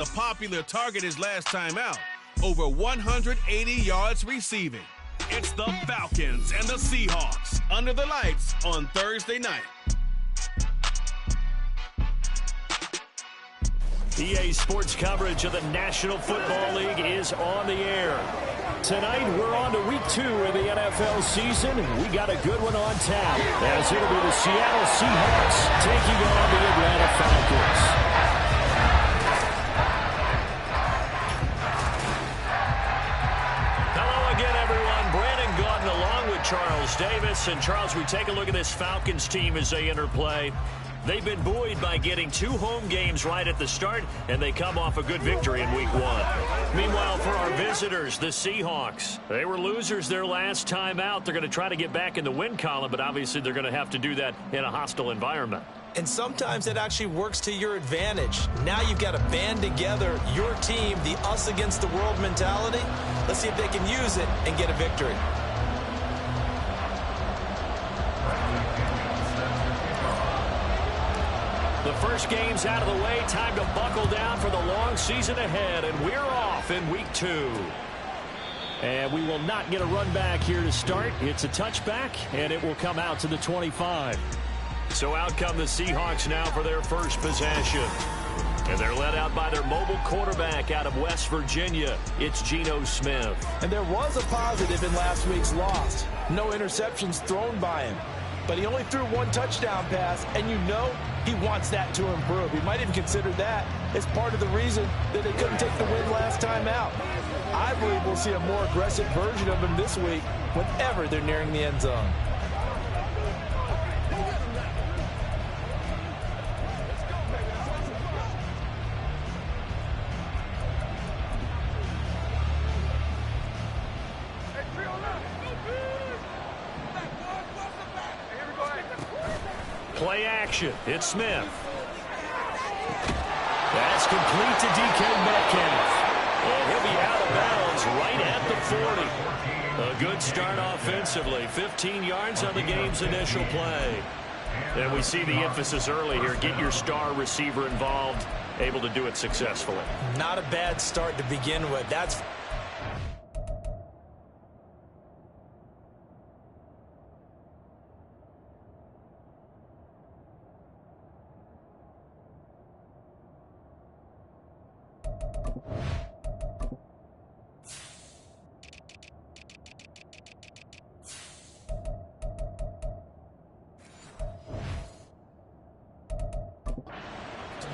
The popular target his last time out, over 180 yards receiving. It's the Falcons and the Seahawks under the lights on Thursday night. EA Sports coverage of the National Football League is on the air. Tonight, we're on to week 2 of the NFL season. We got a good one on tap, as it'll be the Seattle Seahawks taking on the Atlanta Falcons. Along with Charles Davis. And Charles, we take a look at this Falcons team as they enter play. They've been buoyed by getting 2 home games right at the start, and they come off a good victory in week 1. Meanwhile, for our visitors, the Seahawks, they were losers their last time out. They're going to try to get back in the win column, but obviously they're going to have to do that in a hostile environment. And sometimes it actually works to your advantage. Now you've got to band together your team, the us against the world mentality. Let's see if they can use it and get a victory. The first game's out of the way. Time to buckle down for the long season ahead, and we're off in week 2. And we will not get a run back here to start. It's a touchback, and it will come out to the 25. So out come the Seahawks now for their first possession. And they're led out by their mobile quarterback out of West Virginia. It's Geno Smith. And there was a positive in last week's loss. No interceptions thrown by him. But he only threw 1 touchdown pass, and you know he wants that to improve. He might even consider that as part of the reason that they couldn't take the win last time out. I believe we'll see a more aggressive version of him this week whenever they're nearing the end zone. Play action. It's Smith. That's complete to DK Metcalf. And he'll be out of bounds right at the 40. A good start offensively. 15 yards on the game's initial play. And we see the emphasis early here. Get your star receiver involved. Able to do it successfully. Not a bad start to begin with. That's...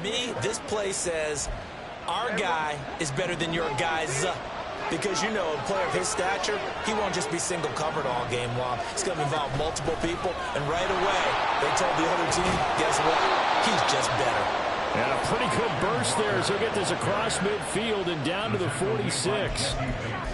me, this play says our guy is better than your guys. Because, you know, a player of his stature, he won't just be single covered all game long. It's going to involve multiple people. And right away, they told the other team, guess what? He's just better. And a pretty good burst there as he'll get this across midfield and down to the 46.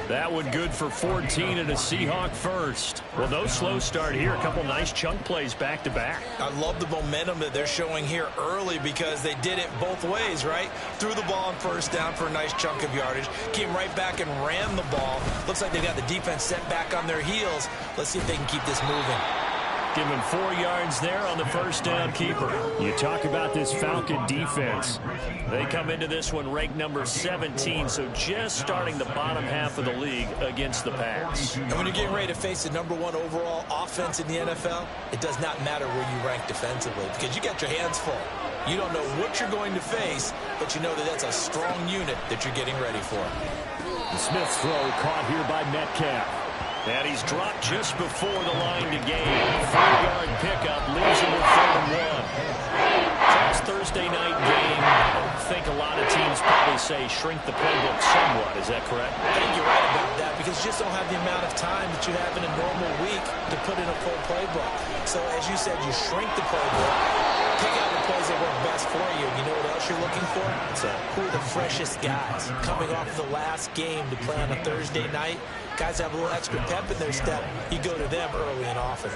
That one good for 14 and a Seahawk first. Well, no slow start here. A couple nice chunk plays back-to-back. I love the momentum that they're showing here early because they did it both ways, right? Threw the ball on first down for a nice chunk of yardage. Came right back and ran the ball. Looks like they got the defense set back on their heels. Let's see if they can keep this moving. Give him 4 yards there on the first down keeper. You talk about this Falcon defense. They come into this one ranked number 17, so just starting the bottom half of the league against the pass. And when you're getting ready to face the #1 overall offense in the NFL, it does not matter where you rank defensively because you got your hands full. You don't know what you're going to face, but you know that that's a strong unit that you're getting ready for. The Smith throw caught here by Metcalf. And he's dropped just before the line to gain. 4-yard pickup leaves him with 3rd and 1. Last Thursday night game, I think a lot of teams probably say shrink the playbook somewhat. Is that correct? I think you're right about that because you just don't have the amount of time that you have in a normal week to put in a full playbook. So as you said, you shrink the playbook, pick out the plays that work best for you. You know what else you're looking for? Who are the freshest guys coming off the last game to play on a Thursday night? Guys have a little extra pep in their step. You go to them early and often.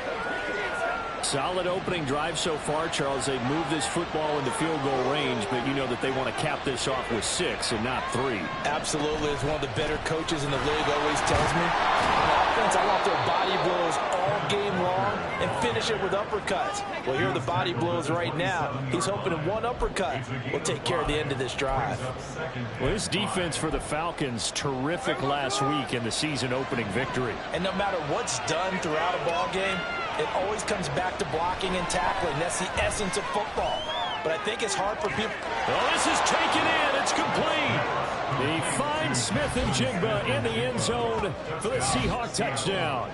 Solid opening drive so far, Charles. They've moved this football into field goal range, but you know that they want to cap this off with 6 and not 3. Absolutely. As one of the better coaches in the league always tells me, on defense, I want their body blows all game long and finish it with uppercuts. Well, here are the body blows right now. He's hoping in one uppercut will take care of the end of this drive. Well, his defense for the Falcons, terrific last week in the season-opening victory. And no matter what's done throughout a ball game, it always comes back to blocking and tackling. That's the essence of football. But I think it's hard for people. Oh, this is taken in. It's complete. He finds Smith and Jigba in the end zone for the Seahawks touchdown.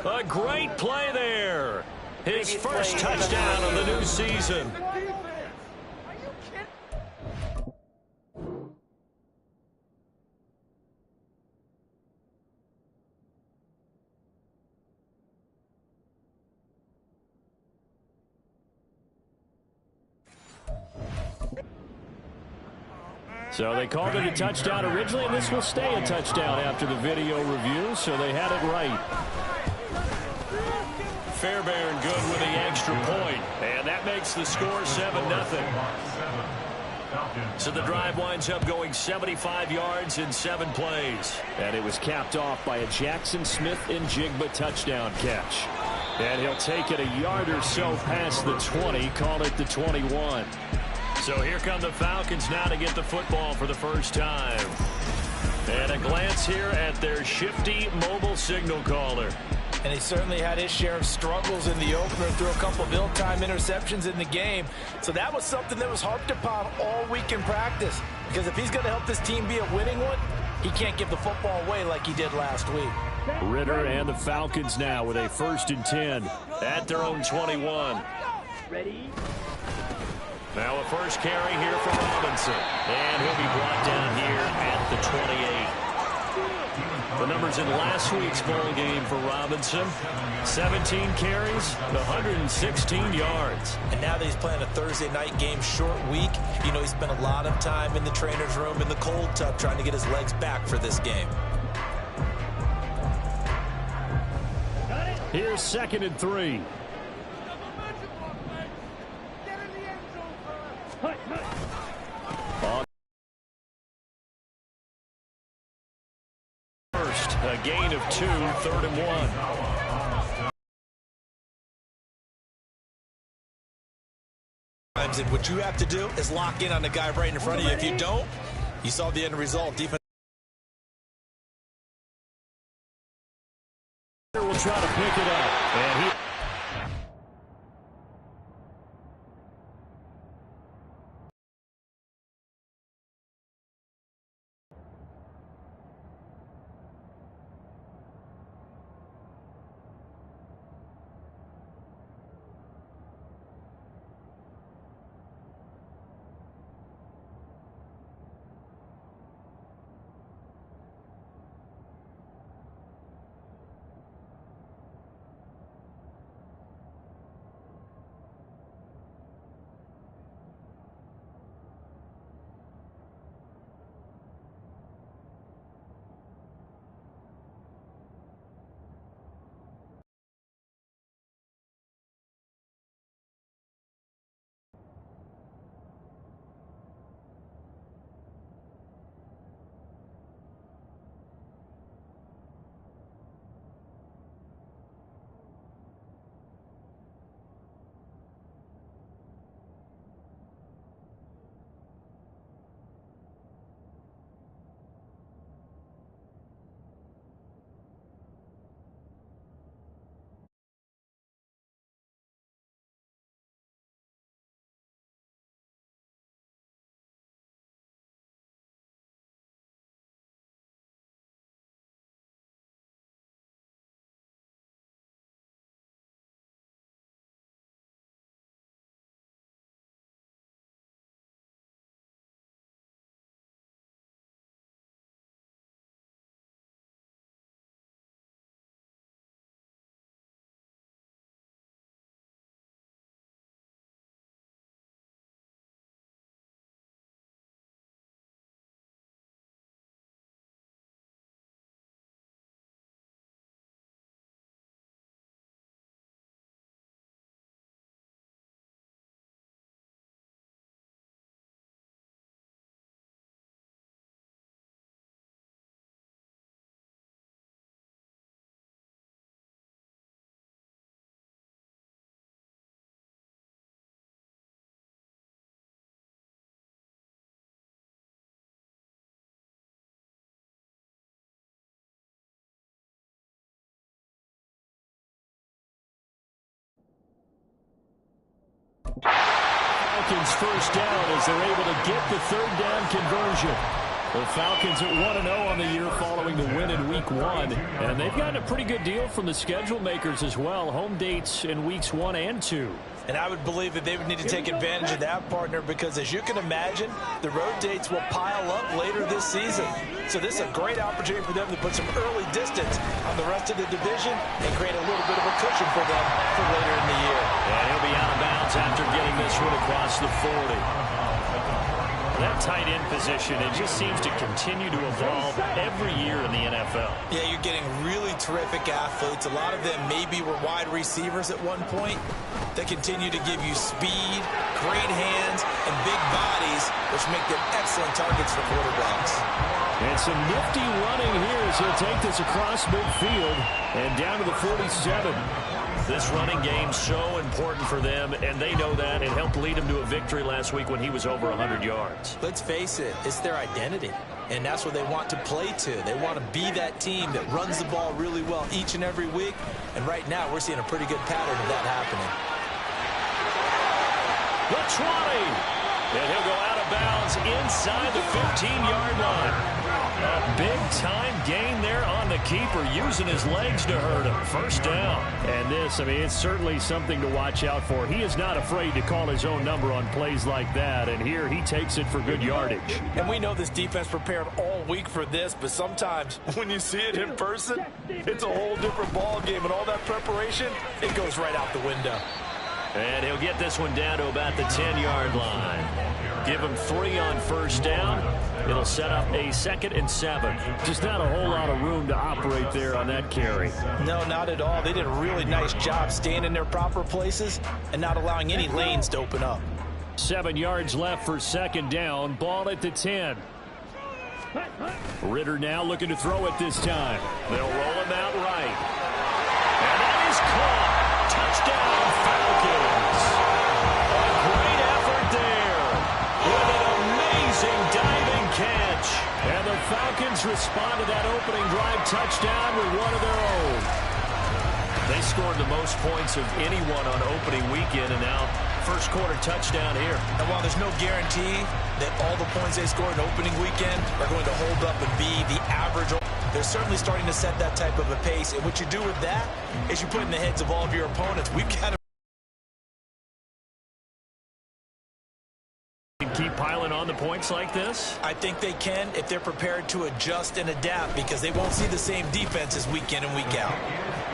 A great play there. His first touchdown of the new season. So they called it a touchdown originally, and this will stay a touchdown after the video review, so they had it right. Fairbairn good with the extra point, and that makes the score 7-0. So the drive winds up going 75 yards in 7 plays. And it was capped off by a Jackson Smith and Jigba touchdown catch. And he'll take it a yard or so past the 20, call it the 21. So here come the Falcons now to get the football for the first time. And a glance here at their shifty mobile signal caller. And he certainly had his share of struggles in the opener, threw a couple of ill-timed interceptions in the game. So that was something that was harped upon all week in practice. Because if he's going to help this team be a winning one, he can't give the football away like he did last week. Ritter and the Falcons now with a 1st and 10 at their own 21. Ready? Now a first carry here for Robinson. And he'll be brought down here at the 28. The numbers in last week's ball game for Robinson. 17 carries, 116 yards. And now that he's playing a Thursday night game, short week, you know, he spent a lot of time in the trainer's room in the cold tub trying to get his legs back for this game. Here's 2nd and 3. A gain of 2, 3rd and 1. And what you have to do is lock in on the guy right in front of you. If you don't, you saw the end result. Defense will try to pick it up. And he Falcons first down as they're able to get the third down conversion. The Falcons at 1-0 on the year following the win in Week 1. And they've gotten a pretty good deal from the schedule makers as well. Home dates in Weeks 1 and 2. And I would believe that they would need to take advantage of that, partner, because as you can imagine, the road dates will pile up later this season. So this is a great opportunity for them to put some early distance on the rest of the division and create a little bit of a cushion for them for later in the year. And he'll be out of bounds after getting this one across the 40. That tight end position, it just seems to continue to evolve every year in the NFL. Yeah, you're getting really terrific athletes. A lot of them maybe were wide receivers at one point. They continue to give you speed, great hands, and big bodies, which make them excellent targets for quarterbacks. And some nifty running here as he'll take this across midfield and down to the 47. This running game's so important for them, and they know that. It helped lead them to a victory last week when he was over 100 yards. Let's face it, it's their identity, and that's what they want to play to. They want to be that team that runs the ball really well each and every week, and right now we're seeing a pretty good pattern of that happening. The 20, and he'll go out of bounds inside the 15-yard line. A big-time gain there on the keeper, using his legs to hurt him. First down. And this, I mean, it's certainly something to watch out for. He is not afraid to call his own number on plays like that, and here he takes it for good yardage. And we know this defense prepared all week for this, but sometimes when you see it in person, it's a whole different ball game, and all that preparation, it goes right out the window. And he'll get this one down to about the 10-yard line. Give him 3 on first down. It'll set up a 2nd and 7. Just not a whole lot of room to operate there on that carry. No, not at all. They did a really nice job staying in their proper places and not allowing any lanes to open up. 7 yards left for 2nd down. Ball at the 10. Ritter now looking to throw it this time. They'll roll him out right. And that is caught. Touchdown, Falcons. A great effort there with an amazing diving catch. And the Falcons respond to that opening drive touchdown with one of their own. They scored the most points of anyone on opening weekend, and now first quarter touchdown here. And while there's no guarantee that all the points they scored in opening weekend are going to hold up and be the average, they're certainly starting to set that type of a pace. And what you do with that is you put in the heads of all of your opponents, we've got to keep piling on the points like this? I think they can if they're prepared to adjust and adapt, because they won't see the same defenses week in and week out.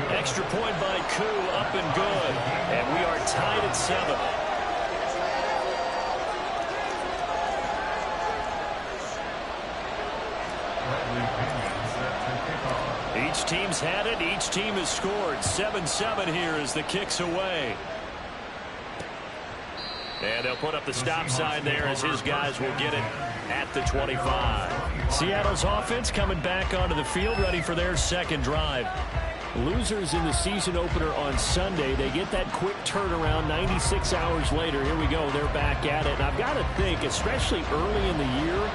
Extra point by Koo, up and good. And we are tied at 7. Each team's had it. Each team has scored. 7-7 here as the kick's away. And they'll put up the stop sign there as his guys will get it at the 25. Seattle's offense coming back onto the field, ready for their second drive. Losers in the season opener on Sunday. They get that quick turnaround 96 hours later. Here we go. They're back at it. And I've got to think, especially early in the year,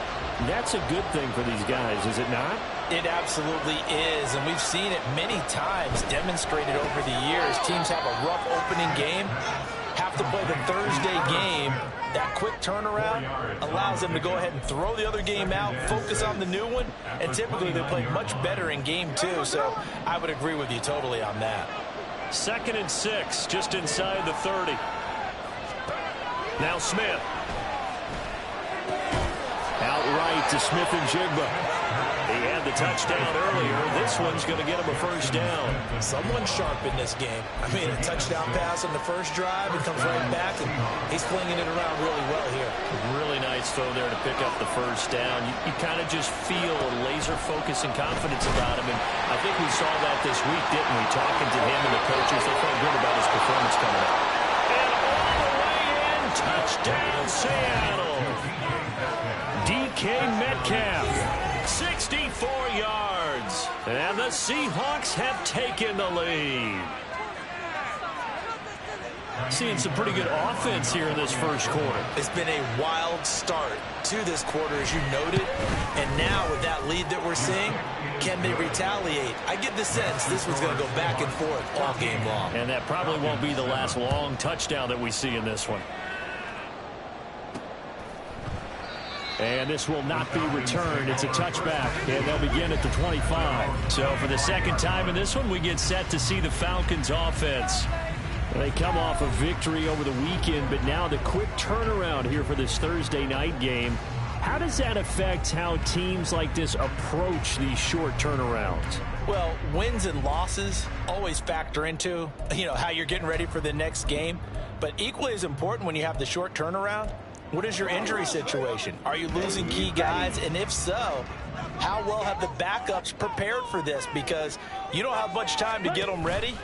that's a good thing for these guys, is it not? It absolutely is, and we've seen it many times demonstrated over the years. Teams have a rough opening game, have to play the Thursday game. That quick turnaround allows them to go ahead and throw the other game out, focus on the new one, and typically they play much better in game 2, so I would agree with you totally on that. 2nd and 6, just inside the 30. Now Smith. Outright to Smith and Jigba. He had the touchdown earlier. This one's going to get him a first down. Someone sharp in this game. I mean, a touchdown pass on the first drive. It comes right back, and he's flinging it around really well here. Really nice throw there to pick up the first down. You kind of just feel a laser focus and confidence about him, and I think we saw that this week, didn't we? Talking to him and the coaches, they felt good about his performance coming up. And all the way in, touchdown Seattle. DK Metcalf, 64 yards. And the Seahawks have taken the lead. Seeing some pretty good offense here in this first quarter. It's been a wild start to this quarter, as you noted. And now with that lead that we're seeing, can they retaliate? I get the sense this one's going to go back and forth all game long. And that probably won't be the last long touchdown that we see in this one. And this will not be returned. It's a touchback, and they'll begin at the 25. So for the second time in this one, we get set to see the Falcons offense. They come off a victory over the weekend, but now the quick turnaround here for this Thursday night game. How does that affect how teams like this approach these short turnarounds? Well, wins and losses always factor into, how you're getting ready for the next game. But equally as important when you have the short turnaround, what is your injury situation? Are you losing key guys? And if so, how well have the backups prepared for this? Because you don't have much time to get them ready.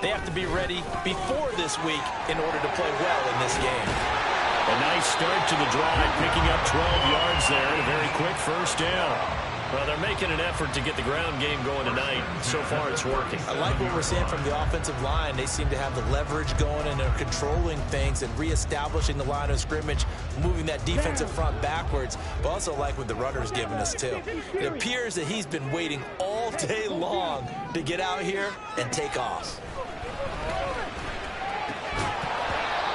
They have to be ready before this week in order to play well in this game. A nice start to the drive, picking up 12 yards there and a very quick first down. Well, they're making an effort to get the ground game going tonight. So far, it's working. I like what we're seeing from the offensive line. They seem to have the leverage going, and they're controlling things and reestablishing the line of scrimmage, moving that defensive front backwards. But also like what the runner's giving us, too. It appears that he's been waiting all day long to get out here and take off.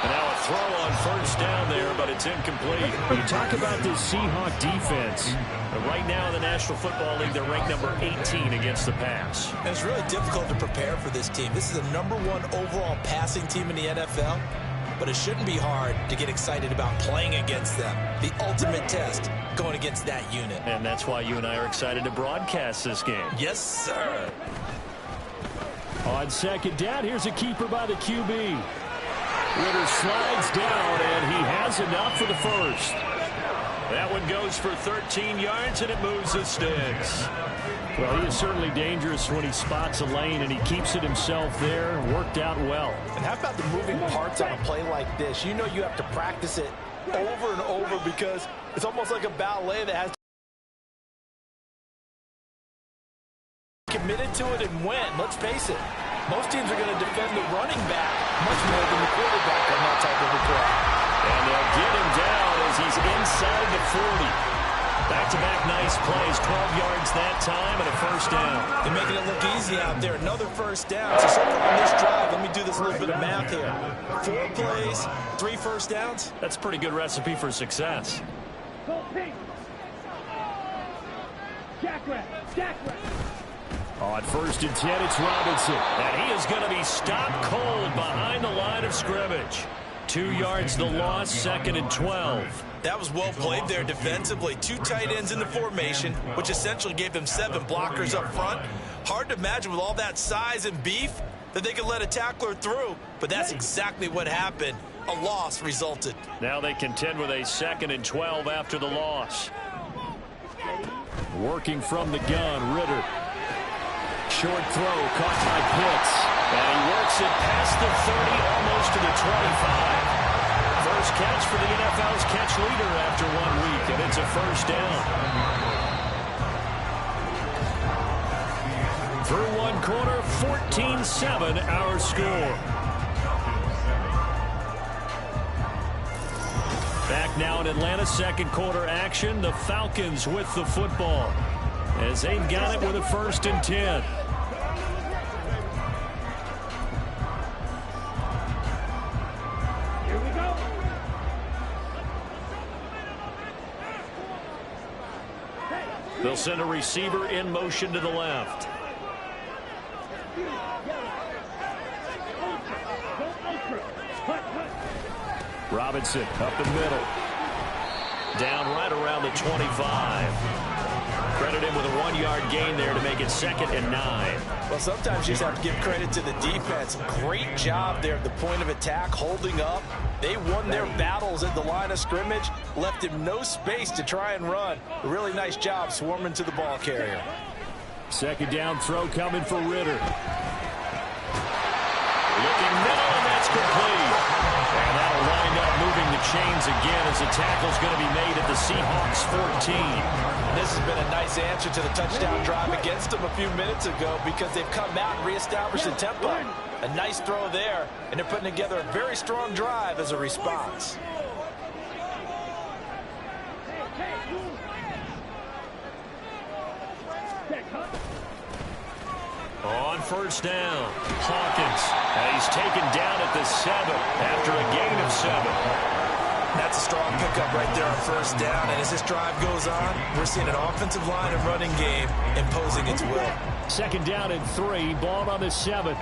And now a throw on first down there, but it's incomplete. You talk about this Seahawks defense. Right now in the National Football League, they're ranked number 18 against the pass. And it's really difficult to prepare for this team. This is the #1 overall passing team in the NFL, but it shouldn't be hard to get excited about playing against them. The ultimate test going against that unit. And that's why you and I are excited to broadcast this game. Yes, sir. On second down, here's a keeper by the QB. Ritter slides down, and he has enough for the first. That one goes for 13 yards, and it moves the sticks. Well, he is certainly dangerous when he spots a lane, and he keeps it himself there. Worked out well. And how about the moving parts on a play like this? You know you have to practice it over and over because it's almost like a ballet that has committed to it and went. Let's face it. Most teams are going to defend the running back much more than the quarterback on that type of a play. And they'll get him down as he's inside the 40. Back-to-back nice plays, 12 yards that time and a first down. They're making it look easy out there. Another first down. So far on this drive, let me do this little bit of math here. 4 plays, 3 first downs. That's a pretty good recipe for success. On first and 10, it's Robinson. And he is going to be stopped cold behind the line of scrimmage. 2 yards the loss, second and 12. That was well played there defensively. 2 tight ends in the formation, which essentially gave them 7 blockers up front. Hard to imagine with all that size and beef that they could let a tackler through, but that's exactly what happened. A loss resulted. Now they contend with a second and 12 after the loss. Working from the gun, Ritter. Short throw caught by Pitts. And he works it past the 30, almost to the 25. First catch for the NFL's catch leader after 1 week, and it's a first down. Through 1 quarter, 14-7 our score. Back now in Atlanta, second quarter action. The Falcons with the football as they've got it with a first and 10. They'll send a receiver in motion to the left. Robinson up the middle. Down right around the 25. Credit him with a 1-yard gain there to make it second and 9. Well, sometimes you just have to give credit to the defense. Great job there at the point of attack, holding up. They won their battles at the line of scrimmage, left him no space to try and run. A really nice job swarming to the ball carrier. Second down throw coming for Ritter. Looking middle, and that's complete. And that'll wind up moving the chains again as the tackle's going to be made at the Seahawks 14. This has been a nice answer to the touchdown drive against them a few minutes ago because they've come out and reestablished the tempo. A nice throw there, and they're putting together a very strong drive as a response. On first down, Hawkins. He's taken down at the 7 after a gain of 7. That's a strong pickup right there on first down. And as this drive goes on, we're seeing an offensive line and running game imposing its will. Second down and 3, ball on the 7.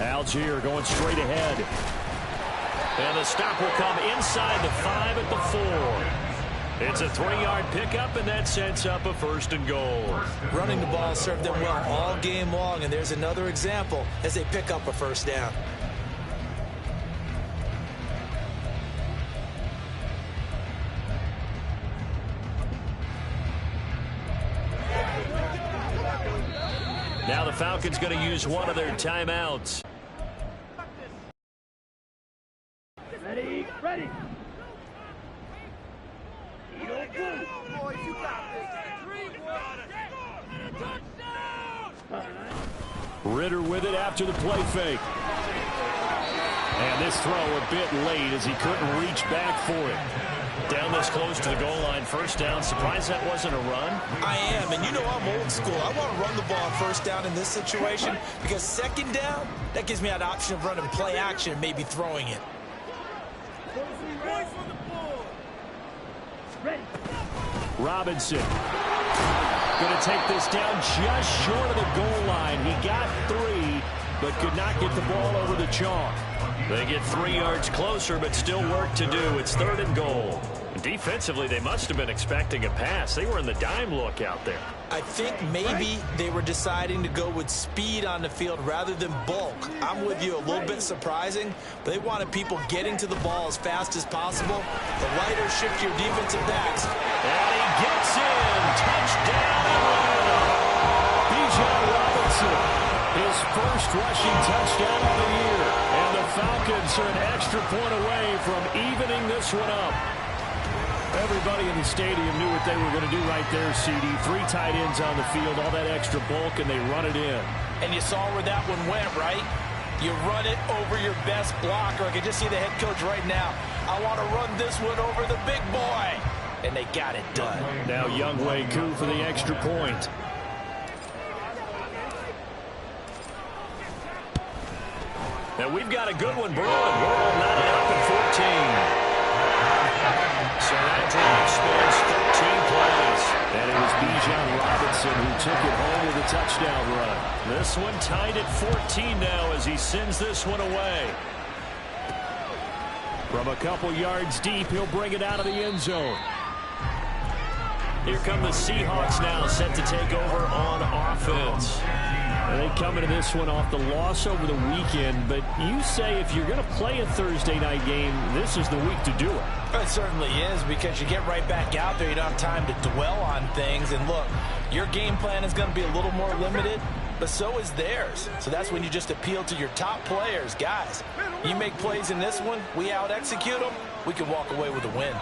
Algier going straight ahead. And the stop will come inside the 5 at the 4. It's a 3-yard pickup, and that sets up a first and goal. Running the ball served them well all game long, and there's another example as they pick up a first down. Now the Falcons going to use one of their timeouts. Ready, ready. Boys, you got this. Ritter with it after the play fake. And this throw a bit late as he couldn't reach back for it. Down this close to the goal line, first down. Surprised that wasn't a run? I am, and you know I'm old school. I want to run the ball first down in this situation because second down, that gives me an option of running play action and maybe throwing it. Robinson going to take this down just short of the goal line. He got 3, but could not get the ball over the chalk. They get 3 yards closer, but still work to do. It's 3rd and goal. Defensively, they must have been expecting a pass. They were in the dime look out there. I think maybe they were deciding to go with speed on the field rather than bulk. I'm with you, a little bit surprising, but they wanted people getting to the ball as fast as possible. The lighter, shiftier defensive backs. And he gets in. Touchdown. Bijan Robinson, his first rushing touchdown of the year. And the Falcons are an extra point away from evening this one up. Everybody in the stadium knew what they were going to do right there, CD. 3 tight ends on the field, all that extra bulk, and they run it in. And you saw where that one went, right? You run it over your best blocker. I can just see the head coach right now. I want to run this one over the big boy. And they got it done. Now Younghoe Koo for the extra point. And we've got a good one brewing. We're all knotted up at 14. So that drive spans 13 plays. And it was Bijan Robinson who took it home with a touchdown run. This one tied at 14 now as he sends this one away. From a couple yards deep, he'll bring it out of the end zone. Here come the Seahawks now, set to take over on offense. And they come into this one off the loss over the weekend, but you say if you're going to play a Thursday night game, this is the week to do it. It certainly is, because you get right back out there. You don't have time to dwell on things. And look, your game plan is going to be a little more limited, but so is theirs. So that's when you just appeal to your top players. Guys, you make plays in this one, we out-execute them, we can walk away with a win.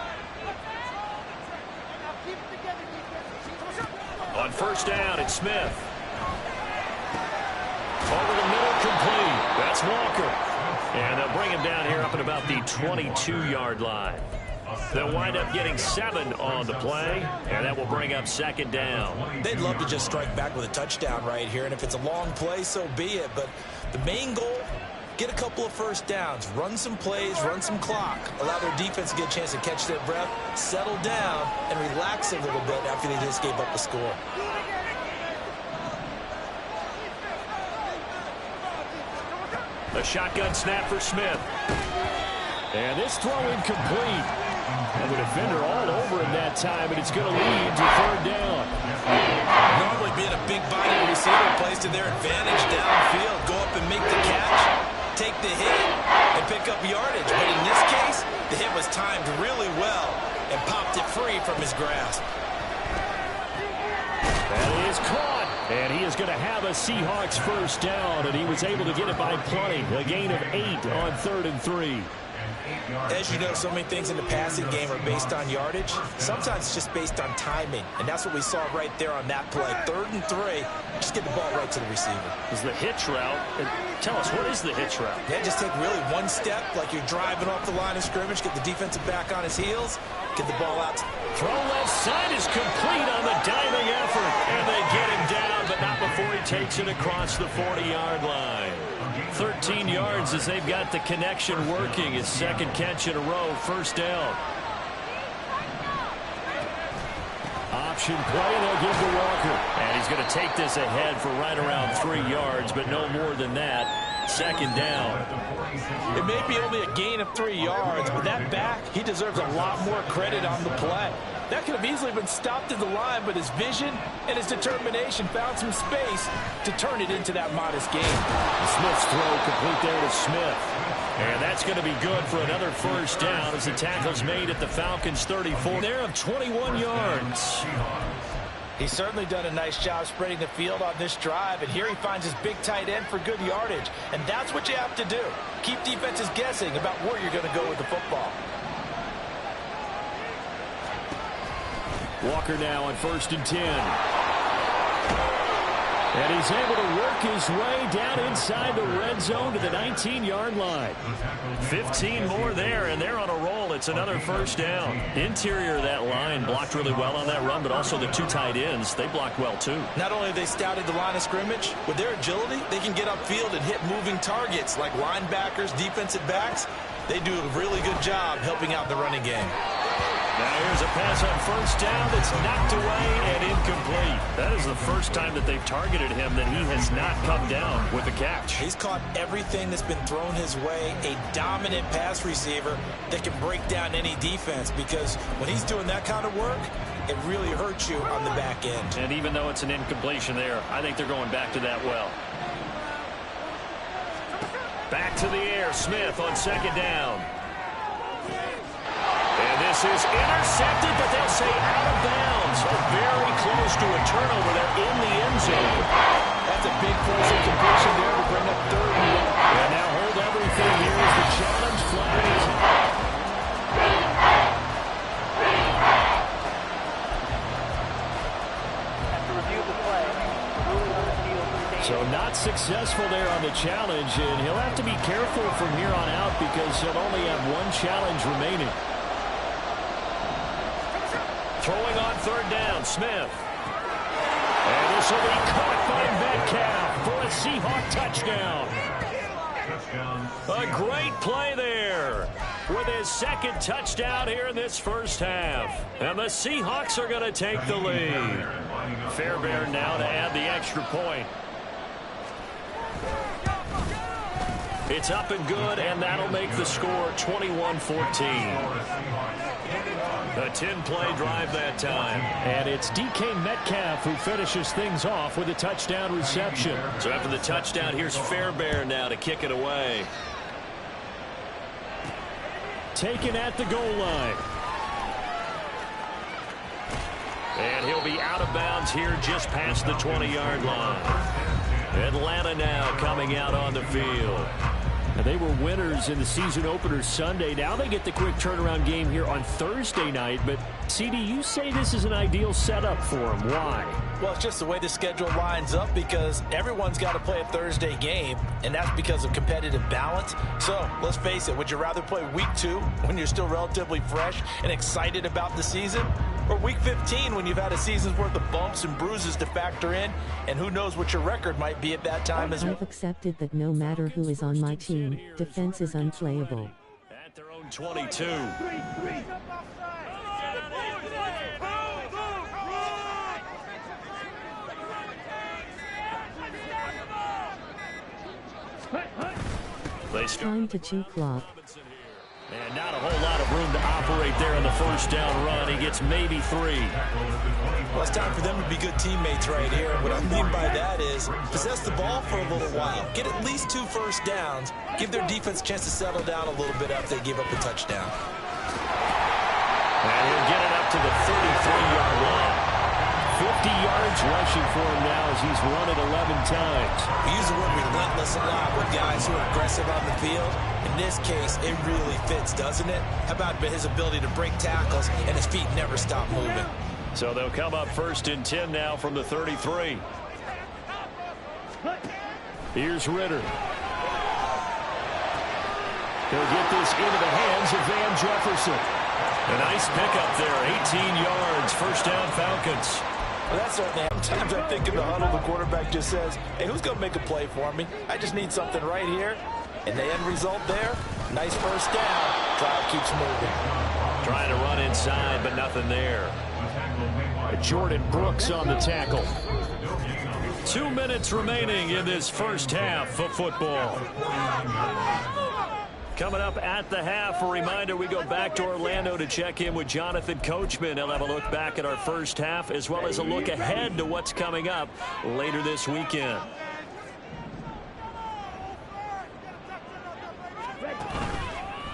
On first down, it's Smith. Over the middle, complete. That's Walker. And they'll bring him down here up at about the 22-yard line. They'll wind up getting 7 on the play, and that will bring up second down. They'd love to just strike back with a touchdown right here, and if it's a long play, so be it. But the main goal, get a couple of first downs, run some plays, run some clock, allow their defense to get a chance to catch their breath, settle down, and relax a little bit after they just gave up a score. A shotgun snap for Smith. And this throw incomplete. And the defender all over him that time, and it's going to lead to third down. Normally being a big body receiver plays to their advantage downfield. Go up and make the catch, take the hit, and pick up yardage. But in this case, the hit was timed really well and popped it free from his grasp. That is caught. And he is going to have a Seahawks first down, and he was able to get it by plenty. A gain of 8 on 3rd and 3. As you know, so many things in the passing game are based on yardage. Sometimes it's just based on timing, and that's what we saw right there on that play. 3rd and 3, just get the ball right to the receiver. Is the hitch route. Tell us, what is the hitch route? Yeah, just take really one step, like you're driving off the line of scrimmage, get the defensive back on his heels, get the ball out. Throw left side is complete on the diving effort, and they get him down, but not before he takes it across the 40-yard line. 13 yards as they've got the connection working. His second catch in a row, first down. Option play, they'll give to Walker. And he's going to take this ahead for right around 3 yards, but no more than that. Second down. It may be only a gain of 3 yards, but that back, he deserves a lot more credit on the play. That could have easily been stopped at the line, but his vision and his determination found some space to turn it into that modest gain. Smith's throw complete there to Smith. And that's going to be good for another first down as the tackle's made at the Falcons' 34. There of 21 yards. He's certainly done a nice job spreading the field on this drive, and here he finds his big tight end for good yardage. And that's what you have to do. Keep defenses guessing about where you're going to go with the football. Walker now on 1st and 10. And he's able to work his way down inside the red zone to the 19-yard line. 15 more there, and they're on a roll. It's another first down. Interior of that line blocked really well on that run, but also the 2 tight ends, they blocked well too. Not only have they scouted the line of scrimmage, with their agility, they can get upfield and hit moving targets like linebackers, defensive backs. They do a really good job helping out the running game. Now here's a pass on first down that's knocked away and incomplete. That is the first time that they've targeted him that he has not come down with a catch. He's caught everything that's been thrown his way. A dominant pass receiver that can break down any defense, because when he's doing that kind of work, it really hurts you on the back end. And even though it's an incompletion there, I think they're going back to that well. Back to the air, Smith on second down. And this is intercepted, but they'll say out of bounds. Very close to a turnover there in the end zone. That's a big force of completion there to bring up 3rd and 1. And now hold everything here as the challenge flags. So not successful there on the challenge, and he'll have to be careful from here on out because he'll only have 1 challenge remaining. Throwing on 3rd down, Smith. And this will be caught by Metcalf for a Seahawk touchdown. A great play there with his second touchdown here in this first half. And the Seahawks are going to take the lead. Fairbairn now to add the extra point. It's up and good, and that'll make the score 21-14. A 10-play drive that time. And it's DK Metcalf who finishes things off with a touchdown reception. So after the touchdown, here's Fairbairn now to kick it away. Taken at the goal line. And he'll be out of bounds here just past the 20-yard line. Atlanta now coming out on the field. And they were winners in the season opener Sunday. Now they get the quick turnaround game here on Thursday night. But, CD, you say this is an ideal setup for them. Why? Well, it's just the way the schedule lines up because everyone's got to play a Thursday game, and that's because of competitive balance. So, let's face it, would you rather play week 2 when you're still relatively fresh and excited about the season? Or week 15 when you've had a season's worth of bumps and bruises to factor in, and who knows what your record might be at that time as well. I've accepted that no matter who is on my team, defense is unplayable. At their own 22. Time to chew clock. And not a whole lot of room to operate there on the first down run. He gets maybe 3. Well, it's time for them to be good teammates right here. What I mean by that is possess the ball for a little while. Get at least 2 first downs. Give their defense a chance to settle down a little bit after they give up a touchdown. And he'll get it up to the 33-yard line. yards rushing for him now as he's run it 11 times. We use the word relentless a lot with guys who are aggressive on the field. In this case, it really fits, doesn't it? How about his ability to break tackles and his feet never stop moving? So they'll come up 1st and 10 now from the 33. Here's Ritter. He'll get this into the hands of Van Jefferson. A nice pickup there, 18 yards, 1st down Falcons. Well, that's certainly. Sometimes I think in the huddle, the quarterback just says, hey, who's going to make a play for me? I just need something right here. And the end result there, nice 1st down. Drive keeps moving. Trying to run inside, but nothing there. Jordan Brooks on the tackle. 2 minutes remaining in this first half of football. Coming up at the half, a reminder, we go back to Orlando to check in with Jonathan Coachman. He'll have a look back at our first half as well as a look ahead to what's coming up later this weekend.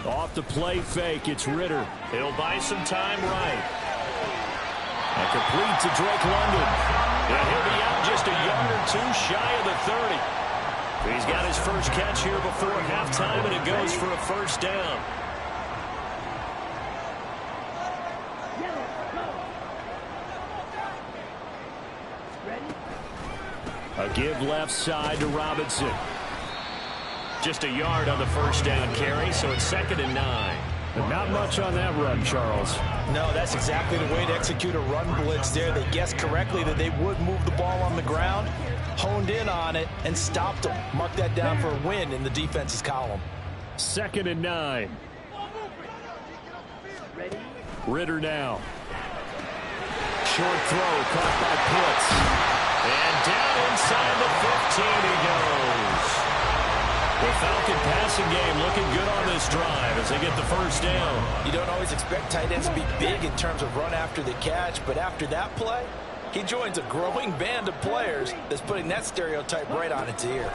Off the play fake, it's Ritter. He'll buy some time right. And complete to Drake London. And he'll be out just a yard or two shy of the 30. He's got his first catch here before halftime, and it goes for a 1st down. A give left side to Robinson. Just a yard on the 1st down carry, so it's 2nd and 9. But not much on that run, Charles. No, that's exactly the way to execute a run blitz there. They guessed correctly that they would move the ball on the ground, honed in on it, and stopped them. Mark that down for a win in the defense's column. 2nd and 9. Ritter now. Short throw caught by Pitts. And down inside the 15 he goes. The Falcon passing game looking good on this drive as they get the 1st down. You don't always expect tight ends to be big in terms of run after the catch, but after that play, he joins a growing band of players that's putting that stereotype right on its ear.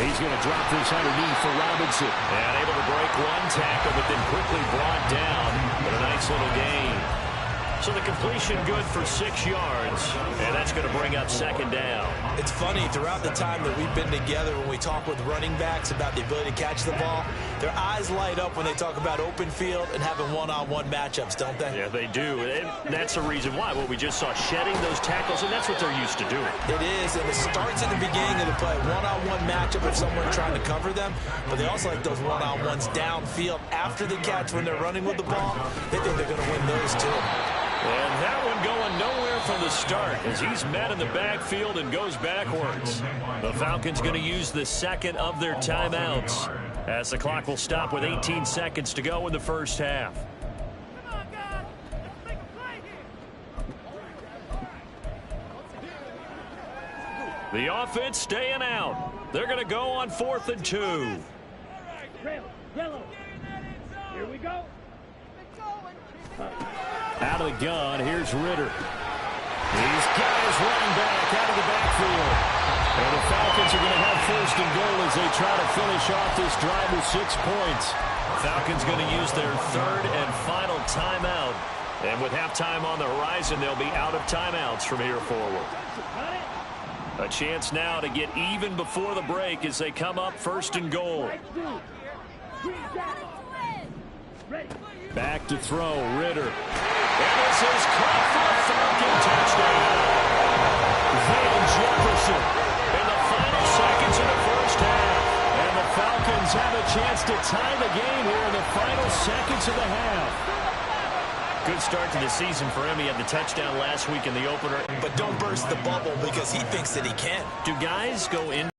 He's going to drop this underneath for Robinson. And able to break one tackle, but then quickly brought down. But a nice little gain. So the completion good for 6 yards, and that's going to bring up 2nd down. It's funny, throughout the time that we've been together, when we talk with running backs about the ability to catch the ball, their eyes light up when they talk about open field and having one-on-one matchups, don't they? Yeah, they do. And that's the reason why. Well, we just saw shedding those tackles, and that's what they're used to doing. It is, and it starts at the beginning of the play. One-on-one matchup with someone trying to cover them, but they also like those one-on-ones downfield after the catch when they're running with the ball. They think they're going to win those too. And that one going nowhere from the start as he's met in the backfield and goes backwards. The Falcons going to use the 2nd of their timeouts as the clock will stop with 18 seconds to go in the first half. The offense staying out. They're going to go on 4th and 2. Yellow. Here we go. Out of the gun, here's Ritter. He's got his running back out of the backfield. And the Falcons are going to have 1st and goal as they try to finish off this drive with 6 points. Falcons going to use their 3rd and final timeout. And with halftime on the horizon, they'll be out of timeouts from here forward. A chance now to get even before the break as they come up 1st and goal. Back to throw, Ritter. And this is caught for a Falcon touchdown. Van Jefferson in the final seconds of the first half. And the Falcons have a chance to tie the game here in the final seconds of the half. Good start to the season for him. He had the touchdown last week in the opener. But don't burst the bubble because he thinks that he can. Do guys go in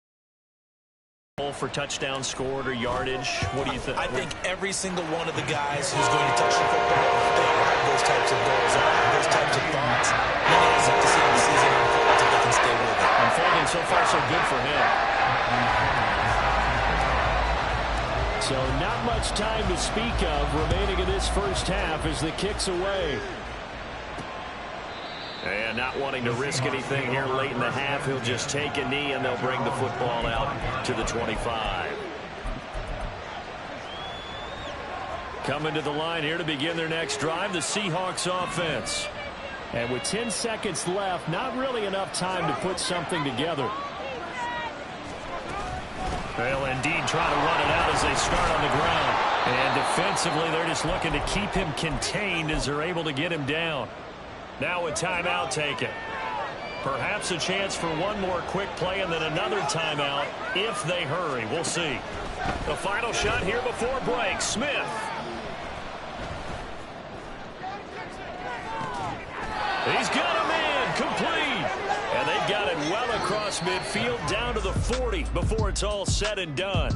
for touchdown scored or yardage? What do you think? I think every single one of the guys who's going to touch the football, they all have those types of goals, they all have those types of thoughts. And they just have to see how the season unfolds if they can stay with it. Unfolding so far so good for him. So not much time to speak of remaining in this first half as the kick's away. And not wanting to risk anything here late in the half, he'll just take a knee and they'll bring the football out to the 25. Coming to the line here to begin their next drive, the Seahawks offense. And with 10 seconds left, not really enough time to put something together. They'll indeed try to run it out as they start on the ground. And defensively, they're just looking to keep him contained as they're able to get him down. Now a timeout taken. Perhaps a chance for one more quick play and then another timeout if they hurry. We'll see. The final shot here before break. Smith. He's got him in. Complete. And they've got it well across midfield down to the 40 before it's all said and done.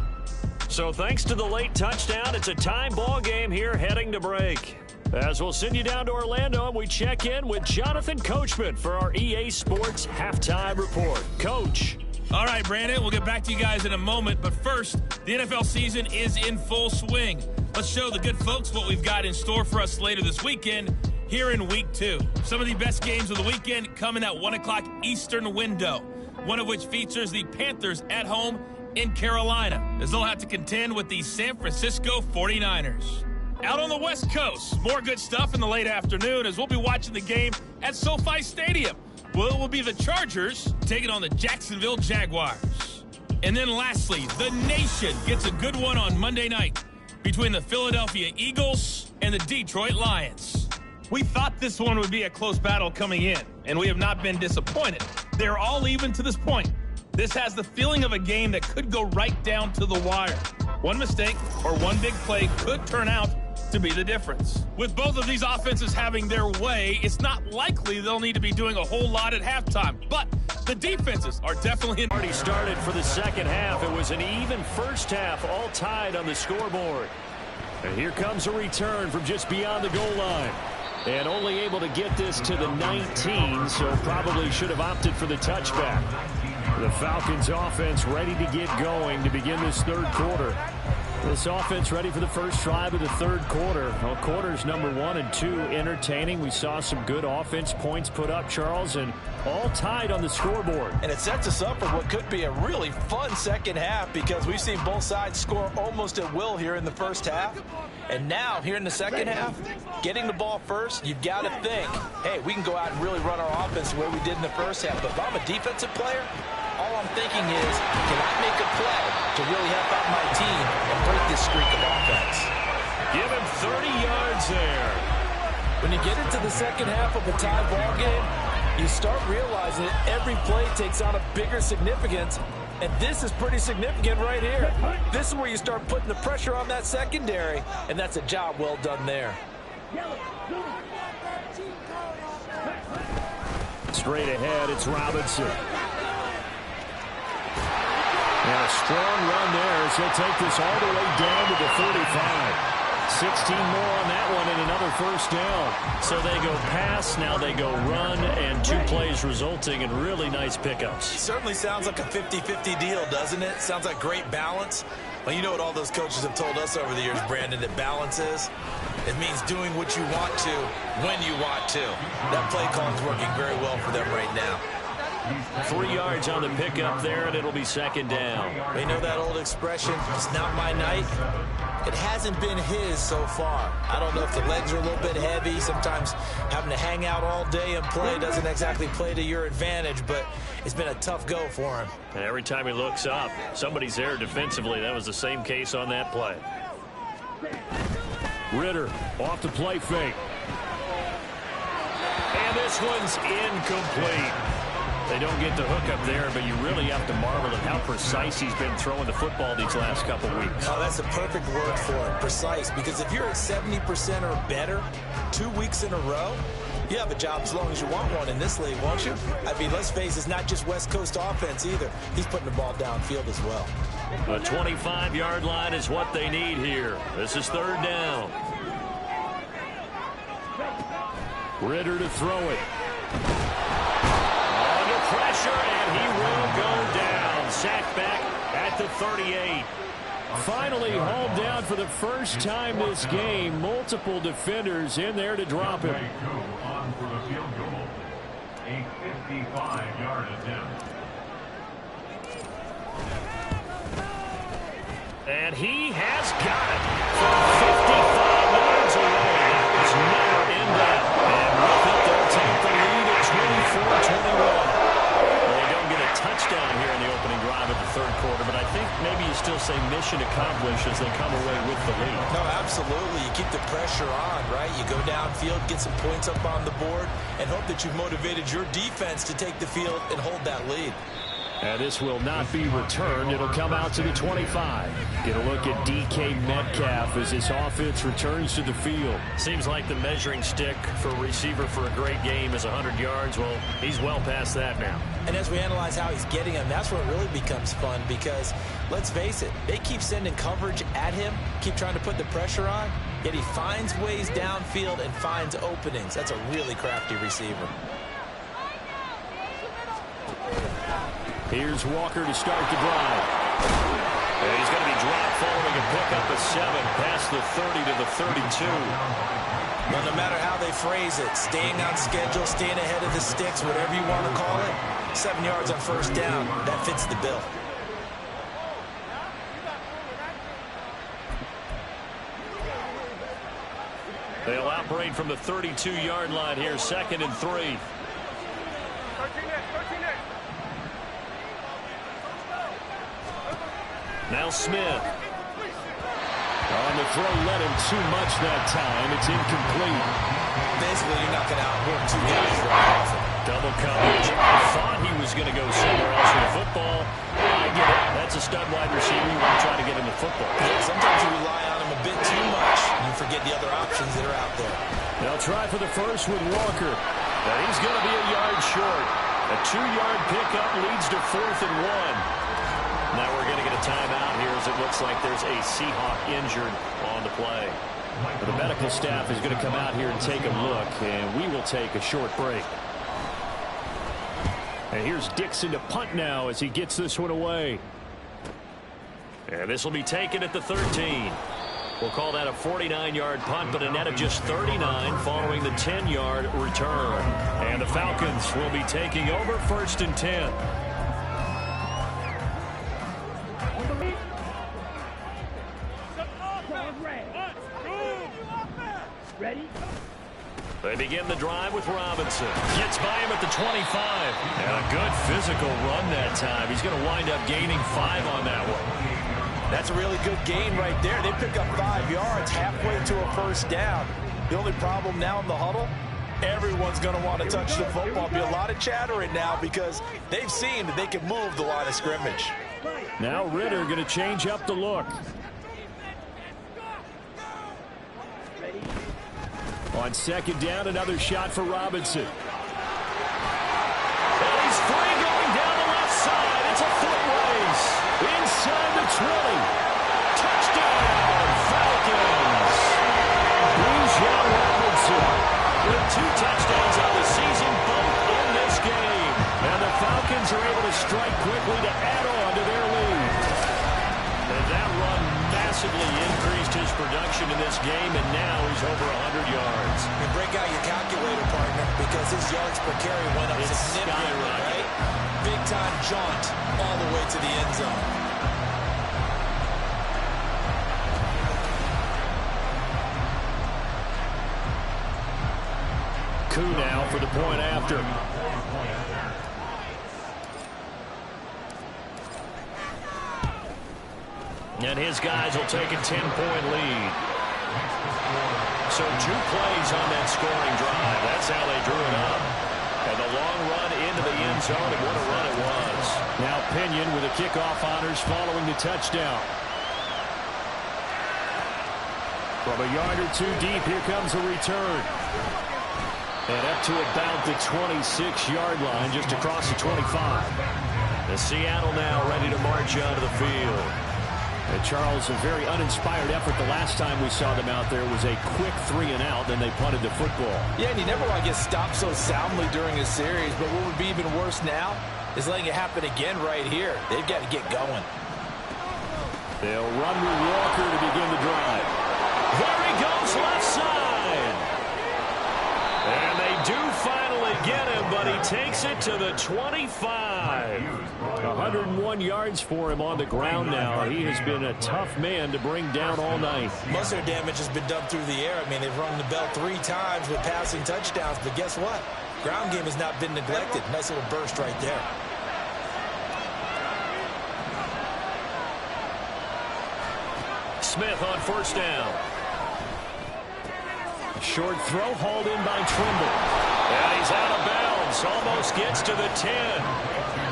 So thanks to the late touchdown, it's a tie ball game here heading to break. As we'll send you down to Orlando, and we check in with Jonathan Coachman for our EA Sports Halftime Report. Coach. All right, Brandon, we'll get back to you guys in a moment. But first, the NFL season is in full swing. Let's show the good folks what we've got in store for us later this weekend here in Week 2. Some of the best games of the weekend come in that 1 o'clock Eastern window, one of which features the Panthers at home in Carolina, as they'll have to contend with the San Francisco 49ers. Out on the West Coast, more good stuff in the late afternoon as we'll be watching the game at SoFi Stadium. Well, it will be the Chargers taking on the Jacksonville Jaguars. And then lastly, the nation gets a good one on Monday night between the Philadelphia Eagles and the Detroit Lions. We thought this one would be a close battle coming in, and we have not been disappointed. They're all even to this point. This has the feeling of a game that could go right down to the wire. One mistake or one big play could turn out to be the difference. With both of these offenses having their way, it's not likely they'll need to be doing a whole lot at halftime. But the defenses are definitely in. Already started for the second half. It was an even first half, all tied on the scoreboard. And here comes a return from just beyond the goal line. And only able to get this to the 19, so probably should have opted for the touchback. The Falcons offense ready to get going to begin this third quarter. This offense ready for the first drive of the third quarter. Well, quarters number 1 and 2 entertaining. We saw some good offense points put up, Charles, and all tied on the scoreboard. And it sets us up for what could be a really fun second half because we've seen both sides score almost at will here in the first half. And now, here in the second half, getting the ball first, you've got to think, hey, we can go out and really run our offense the way we did in the first half. But if I'm a defensive player, all I'm thinking is, can I make a play to really help out my team and break this streak of offense? Give him 30 yards there. When you get into the second half of a tie ball game, you start realizing that every play takes on a bigger significance, and this is pretty significant right here. This is where you start putting the pressure on that secondary, and that's a job well done there. Straight ahead, it's Robinson. And a strong run there as he'll take this all the way down to the 35. 16 more on that one and another first down. So they go pass, now they go run, and 2 plays resulting in really nice pickups. It certainly sounds like a 50-50 deal, doesn't it? Sounds like great balance. Well, you know what all those coaches have told us over the years, Brandon, that balance is? It means doing what you want to when you want to. That play call is working very well for them right now. 3 yards on the pickup there, and it'll be second down. You know that old expression, it's not my night? It hasn't been his so far. I don't know if the legs are a little bit heavy. Sometimes having to hang out all day and play doesn't exactly play to your advantage, but it's been a tough go for him. And every time he looks up, somebody's there defensively. That was the same case on that play. Ritter off the play fake. And this one's incomplete. They don't get the hook up there, but you really have to marvel at how precise he's been throwing the football these last couple weeks. Oh, that's a perfect word for it, precise, because if you're at 70% or better 2 weeks in a row, you have a job as long as you want one in this league, won't you? I mean, let's face it, it's not just West Coast offense either. He's putting the ball downfield as well. The 25-yard line is what they need here. This is third down. Ritter to throw it. Pressure, and he will go down. Sacked back at the 38. Finally hauled down for the first time this game. Multiple defenders in there to drop him. On for the field goal. A 55-yard attempt. And he has got it from 55 yards away. It's never in doubt. And with it, they'll take the still say mission accomplished as they come away with the lead. No, absolutely. You keep the pressure on, right? You go downfield, get some points up on the board, and hope that you've motivated your defense to take the field and hold that lead. And this will not be returned. It'll come out to the 25. Get a look at DK Metcalf as this offense returns to the field. Seems like the measuring stick for a receiver for a great game is 100 yards. Well, he's well past that now. And as we analyze how he's getting them, that's where it really becomes fun because, let's face it, they keep sending coverage at him, keep trying to put the pressure on, yet he finds ways downfield and finds openings. That's a really crafty receiver. Here's Walker to start the drive. And he's going to be dropped following a pickup of 7 past the 30 to the 32. Well, no matter how they phrase it, staying on schedule, staying ahead of the sticks, whatever you want to call it, 7 yards on first down, that fits the bill. They'll operate from the 32-yard line here, 2nd and 3. Now Smith. On the throw, let him too much that time. It's incomplete. Basically, you're not going to outwork 2 guys very often. Double coverage. Thought he was going to go somewhere else with the football. I get it. That's a stud wide receiver. You want to try to get him the football. Yeah, sometimes you rely on him a bit too much, and you forget the other options that are out there. They'll try for the first with Walker. And he's going to be a yard short. A 2-yard pickup leads to 4th and 1. Now we're going to get a timeout here as it looks like there's a Seahawk injured on the play. The medical staff is going to come out here and take a look, and we will take a short break. And here's Dixon to punt now as he gets this one away. And this will be taken at the 13. We'll call that a 49-yard punt, but a net of just 39 following the 10-yard return. And the Falcons will be taking over 1st and 10. Ready? They begin the drive with Robinson. Gets by him at the 25. And a good physical run that time. He's going to wind up gaining 5 on that one. That's a really good gain right there. They pick up 5 yards halfway to a first down. The only problem now in the huddle, everyone's going to want to touch the football. Be a lot of chattering now because they've seen that they can move the line of scrimmage. Now Ritter going to change up the look. On 2nd down, another shot for Robinson. And he's free going down the left side. It's a foot race. Inside the 20. Touchdown, Falcons. Bijan Robinson with 2 touchdowns on the season, both in this game. And the Falcons are able to strike quickly to add on to their lead. And that run massively increased his production in this game, and now he's over 100 yards. And break out your calculator, partner, because his yards per carry went up significantly, right? Big-time jaunt all the way to the end zone. Koo now for the point after. And his guys will take a 10-point lead. So 2 plays on that scoring drive. That's how they drew it up. And the long run into the end zone, and what a run it was. Now Pinion with the kickoff honors following the touchdown. From a yard or 2 deep, here comes a return. And up to about the 26-yard line, just across the 25. The Seattle now ready to march onto the field. And Charles, a very uninspired effort the last time we saw them out there was a quick 3-and-out, then they punted the football. Yeah, and you never want to get stopped so soundly during a series, but what would be even worse now is letting it happen again right here. They've got to get going. They'll run with Walker to begin the drive. There he goes, left side. And they do finally get him, but he takes it to the 25. 101 yards for him on the ground now. He has been a tough man to bring down all night. Most of their damage has been done through the air. I mean, they've rung the bell 3 times with passing touchdowns, but guess what? Ground game has not been neglected. Nice little burst right there. Smith on first down. Short throw hauled in by Trimble. And he's out of bounds. Almost gets to the 10.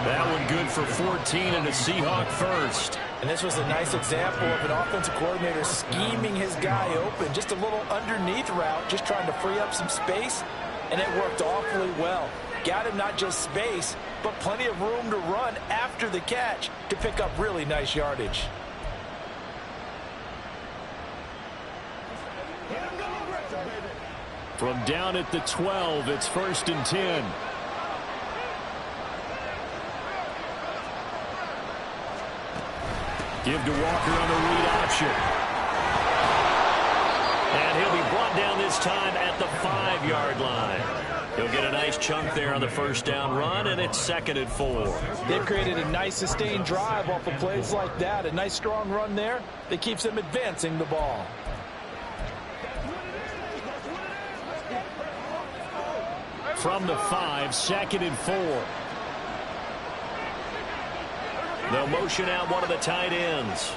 That one good for 14 and a Seahawk first. And this was a nice example of an offensive coordinator scheming his guy open. Just a little underneath route, just trying to free up some space. And it worked awfully well. Got him not just space, but plenty of room to run after the catch to pick up really nice yardage. From down at the 12, it's 1st and 10. Give to Walker on the read option. And he'll be brought down this time at the 5-yard line. He'll get a nice chunk there on the first down run, and it's 2nd and 4. They've created a nice sustained drive off of plays like that. A nice strong run there that keeps them advancing the ball. From the 5, 2nd and 4. They'll motion out one of the tight ends.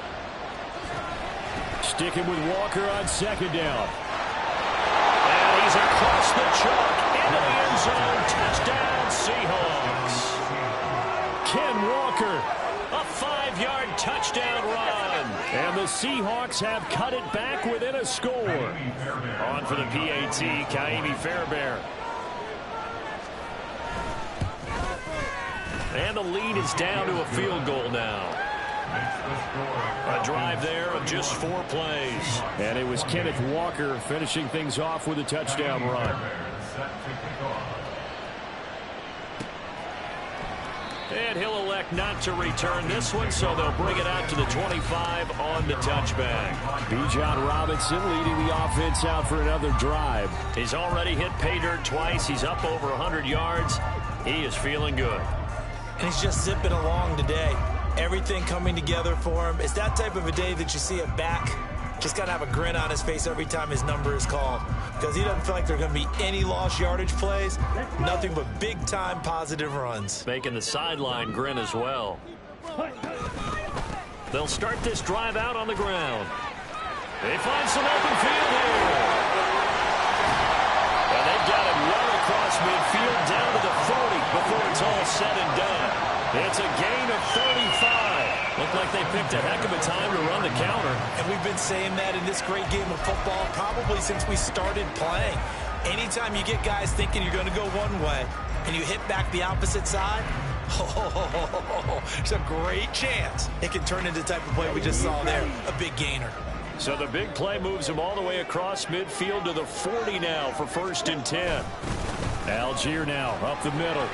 Sticking with Walker on 2nd down. And he's across the chalk into the end zone. Touchdown, Seahawks. Ken Walker. A 5-yard touchdown run. And the Seahawks have cut it back within a score. On for the PAT, Kaimi Fairbairn. And the lead is down to a field goal now. A drive there of just 4 plays. And it was Kenneth Walker finishing things off with a touchdown run. And he'll elect not to return this one, so they'll bring it out to the 25 on the touchback. Bijan Robinson leading the offense out for another drive. He's already hit pay dirt twice. He's up over 100 yards. He is feeling good. And he's just zipping along today. Everything coming together for him. It's that type of a day that you see a back just got to have a grin on his face every time his number is called, because he doesn't feel like there are going to be any lost yardage plays. Nothing but big-time positive runs. Making the sideline grin as well. They'll start this drive out on the ground. They find some open field here. And they've got it well across midfield down to the 40 before it's all said and done. It's a gain of 35. Looked like they picked a heck of a time to run the counter. And we've been saying that in this great game of football probably since we started playing. Anytime you get guys thinking you're going to go one way and you hit back the opposite side, there's a great chance it can turn into the type of play we just saw there, a big gainer. So the big play moves him all the way across midfield to the 40 now for 1st and 10. Algier now up the middle.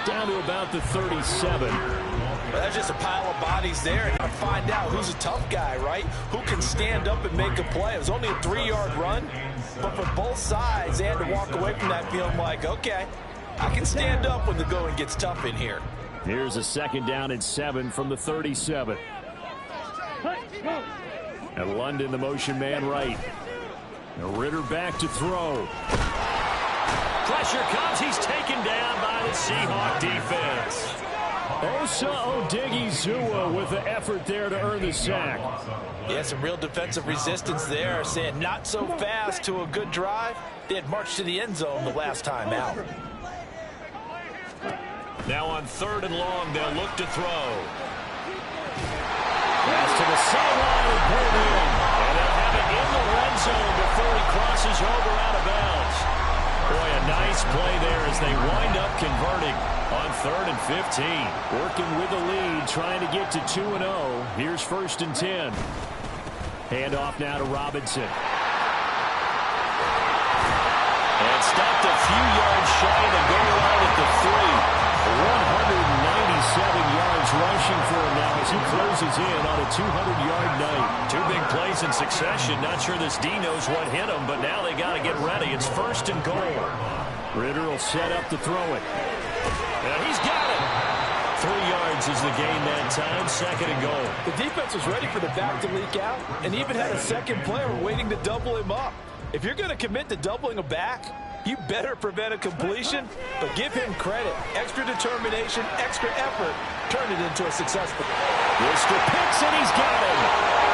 Down to about the 37. Well, that's just a pile of bodies there. And to find out who's a tough guy, right? Who can stand up and make a play. It was only a 3-yard run, but for both sides, they had to walk away from that feeling like, okay, I can stand up when the going gets tough in here. Here's a 2nd down and 7 from the 37. And London, the motion man right. Now Ritter back to throw. Pressure comes. He's taken down by the Seahawk defense. Osa Odigizua with the effort there to earn the sack. Yeah, some real defensive resistance there, saying not so fast to a good drive. They had marched to the end zone the last time out. Now on 3rd and long, they'll look to throw. Pass to the sideline and pulled in. And they'll have it in the red zone before he crosses over out of bounds. Boy, a nice play there as they wind up converting on 3rd and 15. Working with the lead, trying to get to 2-0. Here's 1st and 10. Handoff now to Robinson. And stopped a few yards shy of the goal line at the 3. 197 yards rushing for him now as he closes in on a 200-yard night. 2 big plays in succession. Not sure this D knows what hit him, but now they got to get ready. It's 1st and goal. Ritter will set up to throw it. And he's got it. 3 yards is the gain that time. 2nd and goal. The defense was ready for the back to leak out and even had a second player waiting to double him up. If you're going to commit to doubling a back, You better prevent a completion, but give him credit. Extra determination, extra effort, turn it into a successful. Mr. Pitts, and he's got him.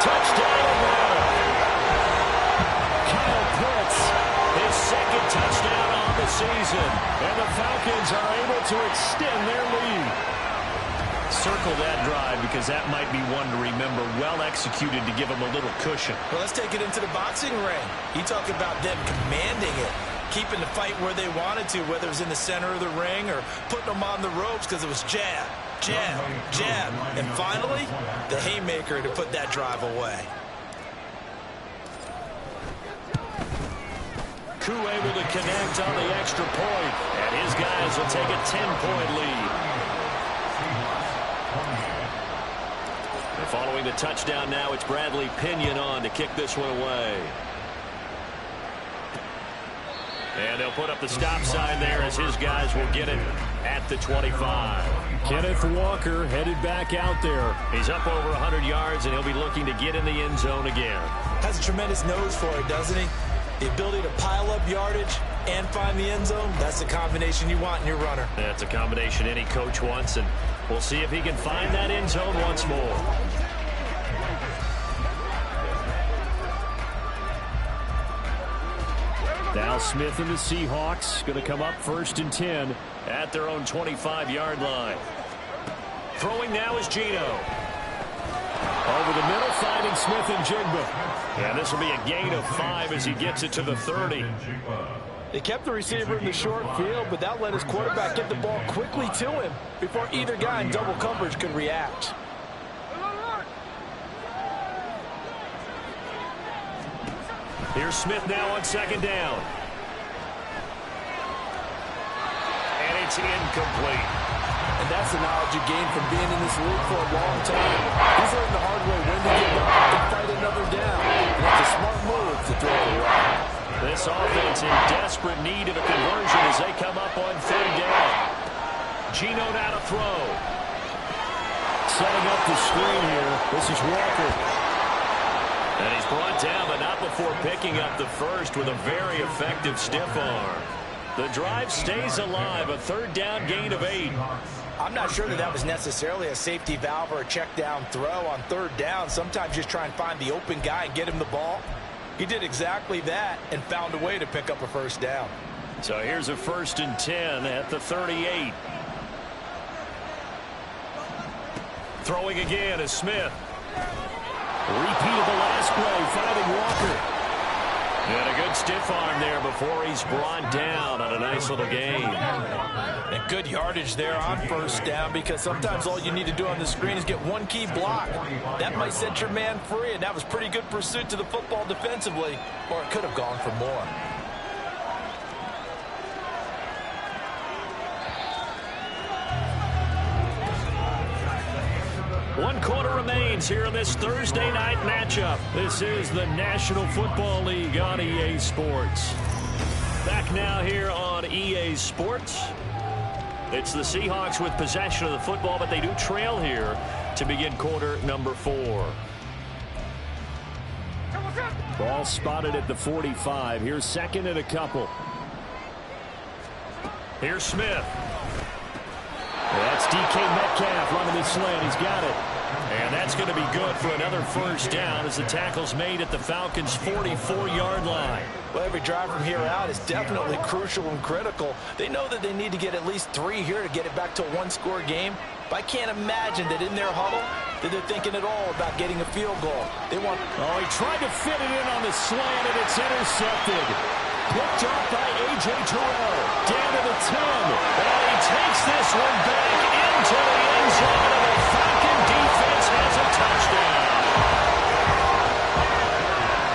Touchdown, Atlanta. Kyle Pitts, his second touchdown on the season. And the Falcons are able to extend their lead. Circle that drive because that might be one to remember. Well executed to give them a little cushion. Well, let's take it into the boxing ring. You talk about them commanding it, keeping the fight where they wanted to, whether it was in the center of the ring or putting them on the ropes because it was jab, jab, jab. And finally, the haymaker to put that drive away. Koo able to connect on the extra point, and his guys will take a 10-point lead. And following the touchdown now, it's Bradley Pinion on to kick this one away. And they'll put up the stop sign there as his guys will get it at the 25. Kenneth Walker headed back out there. He's up over 100 yards, and he'll be looking to get in the end zone again. Has a tremendous nose for it, doesn't he? The ability to pile up yardage and find the end zone, that's the combination you want in your runner. That's a combination any coach wants, and we'll see if he can find that end zone once more. Now Smith and the Seahawks going to come up 1st and 10 at their own 25-yard line. Throwing now is Gino. Over the middle, finding Smith and Jigba. And this will be a gain of 5 as he gets it to the 30. They kept the receiver in the short field, but that let his quarterback get the ball quickly to him before either guy in double coverage could react. Here's Smith now on 2nd down. And it's incomplete. And that's the knowledge you gain from being in this league for a long time. He's learned the hard way when to give up and fight another down. And that's a smart move to throw it away. This offense in desperate need of a conversion as they come up on 3rd down. Gino now to throw. Setting up the screen here. This is Walker. And he's brought down, but not before picking up the first with a very effective stiff arm. The drive stays alive, a 3rd down gain of 8. I'm not sure that was necessarily a safety valve or a check down throw on 3rd down. Sometimes just try and find the open guy and get him the ball. He did exactly that and found a way to pick up a 1st down. So here's a 1st and 10 at the 38. Throwing again is Smith. Repeat of the last play, finding Walker. And a good stiff arm there before he's brought down on a nice little gain. And good yardage there on 1st down because sometimes all you need to do on the screen is get one key block. That might set your man free, and that was pretty good pursuit to the football defensively, or it could have gone for more. One quarter remains here in this Thursday night matchup. This is the National Football League on EA Sports. Back now here on EA Sports. It's the Seahawks with possession of the football, but they do trail here to begin quarter number 4. Ball spotted at the 45. Here's 2nd and a couple. Here's Smith. That's DK Metcalf running the slant. He's got it. And that's going to be good for another 1st down as the tackle's made at the Falcons' 44-yard line. Well, every drive from here out is definitely crucial and critical. They know that they need to get at least 3 here to get it back to a one-score game. But I can't imagine that in their huddle that they're thinking at all about getting a field goal. They want... Oh, he tried to fit it in on the slant, and it's intercepted. Picked up by A.J. Terrell. Down to the 10. And he takes this one back into the end zone, and the Falcon defense has a touchdown.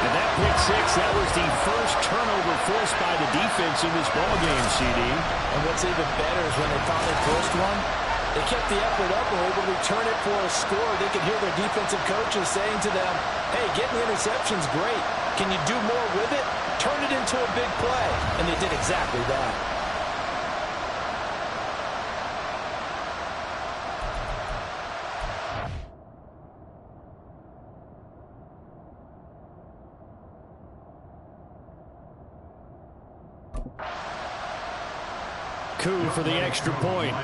And that pick 6, that was the first turnover forced by the defense in this ballgame, CD. And what's even better is when they finally forced one, they kept the effort up and were able to return it for a score. They could hear their defensive coaches saying to them, hey, getting the interception's great. Can you do more with it? Turn it into a big play. And they did exactly that. coup for the extra point.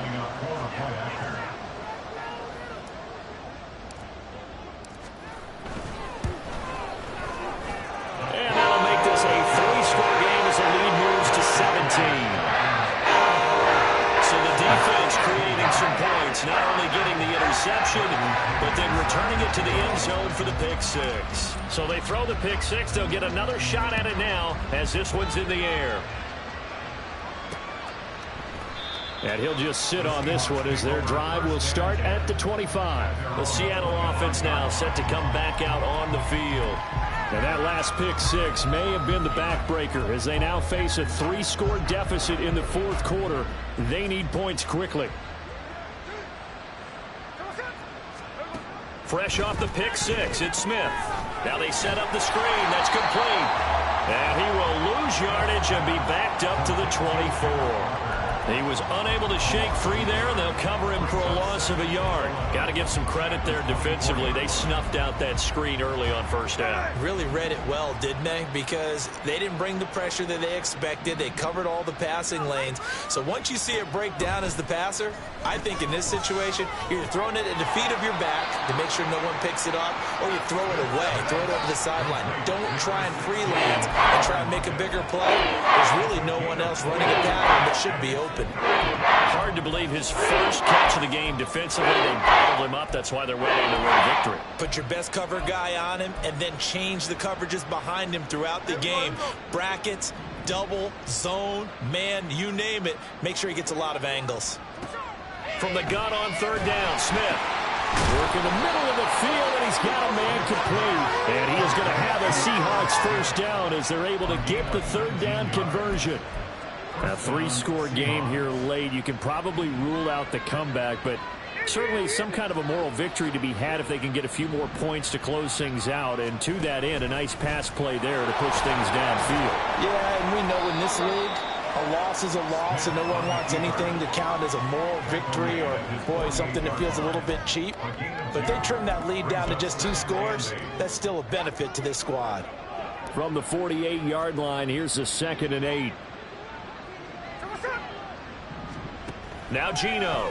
And that'll make this a 3-score game as the lead moves to 17. So the defense creating some points, not only getting the interception, but then returning it to the end zone for the pick six. So they throw the pick six. They'll get another shot at it now as this one's in the air. And he'll just sit on this one as their drive will start at the 25. The Seattle offense now set to come back out on the field. And that last pick six may have been the backbreaker as they now face a 3-score deficit in the fourth quarter. They need points quickly. Fresh off the pick six, it's Smith. Now they set up the screen. That's complete. And he will lose yardage and be backed up to the 24. He was unable to shake free there, and they'll cover him for a loss of a yard. Got to give some credit there defensively. They snuffed out that screen early on first down. Really read it well, didn't they? Because they didn't bring the pressure that they expected. They covered all the passing lanes. So once you see it break down as the passer, I think in this situation, you're throwing it at the feet of your back to make sure no one picks it up, or you throw it away, throw it over the sideline. Don't try and freelance and try and make a bigger play. There's really no one else running a pattern that should be open. Hard to believe his first catch of the game defensively. They bottled him up. That's why they're winning the win victory. Put your best cover guy on him and then change the coverages behind him throughout the game. Brackets, double, zone, man, you name it. Make sure he gets a lot of angles. From the gun on third down, Smith. Work in the middle of the field, and he's got a man complete. And he is going to have a Seahawks first down as they're able to get the third down conversion. A 3-score game here late. You can probably rule out the comeback, but certainly some kind of a moral victory to be had if they can get a few more points to close things out. And to that end, a nice pass play there to push things downfield. Yeah, and we know in this league, a loss is a loss, and no one wants anything to count as a moral victory or, boy, something that feels a little bit cheap. But they trim that lead down to just 2 scores. That's still a benefit to this squad. From the 48-yard line, here's a 2nd and 8. Now Gino.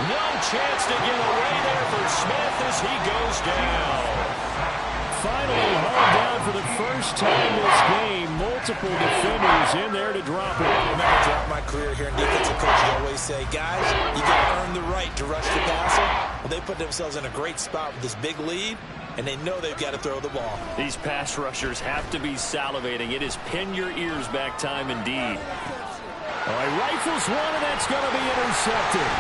No chance to get away there for Smith as he goes down. Finally hauled down for the first time this game. Multiple defenders in there to drop it. I remember throughout my career here in defensive coach, I always say, guys, you got to earn the right to rush the passer. Well, they put themselves in a great spot with this big lead, and they know they've got to throw the ball. These pass rushers have to be salivating. It is pin your ears back time indeed. All right, rifles one, and that's going to be intercepted.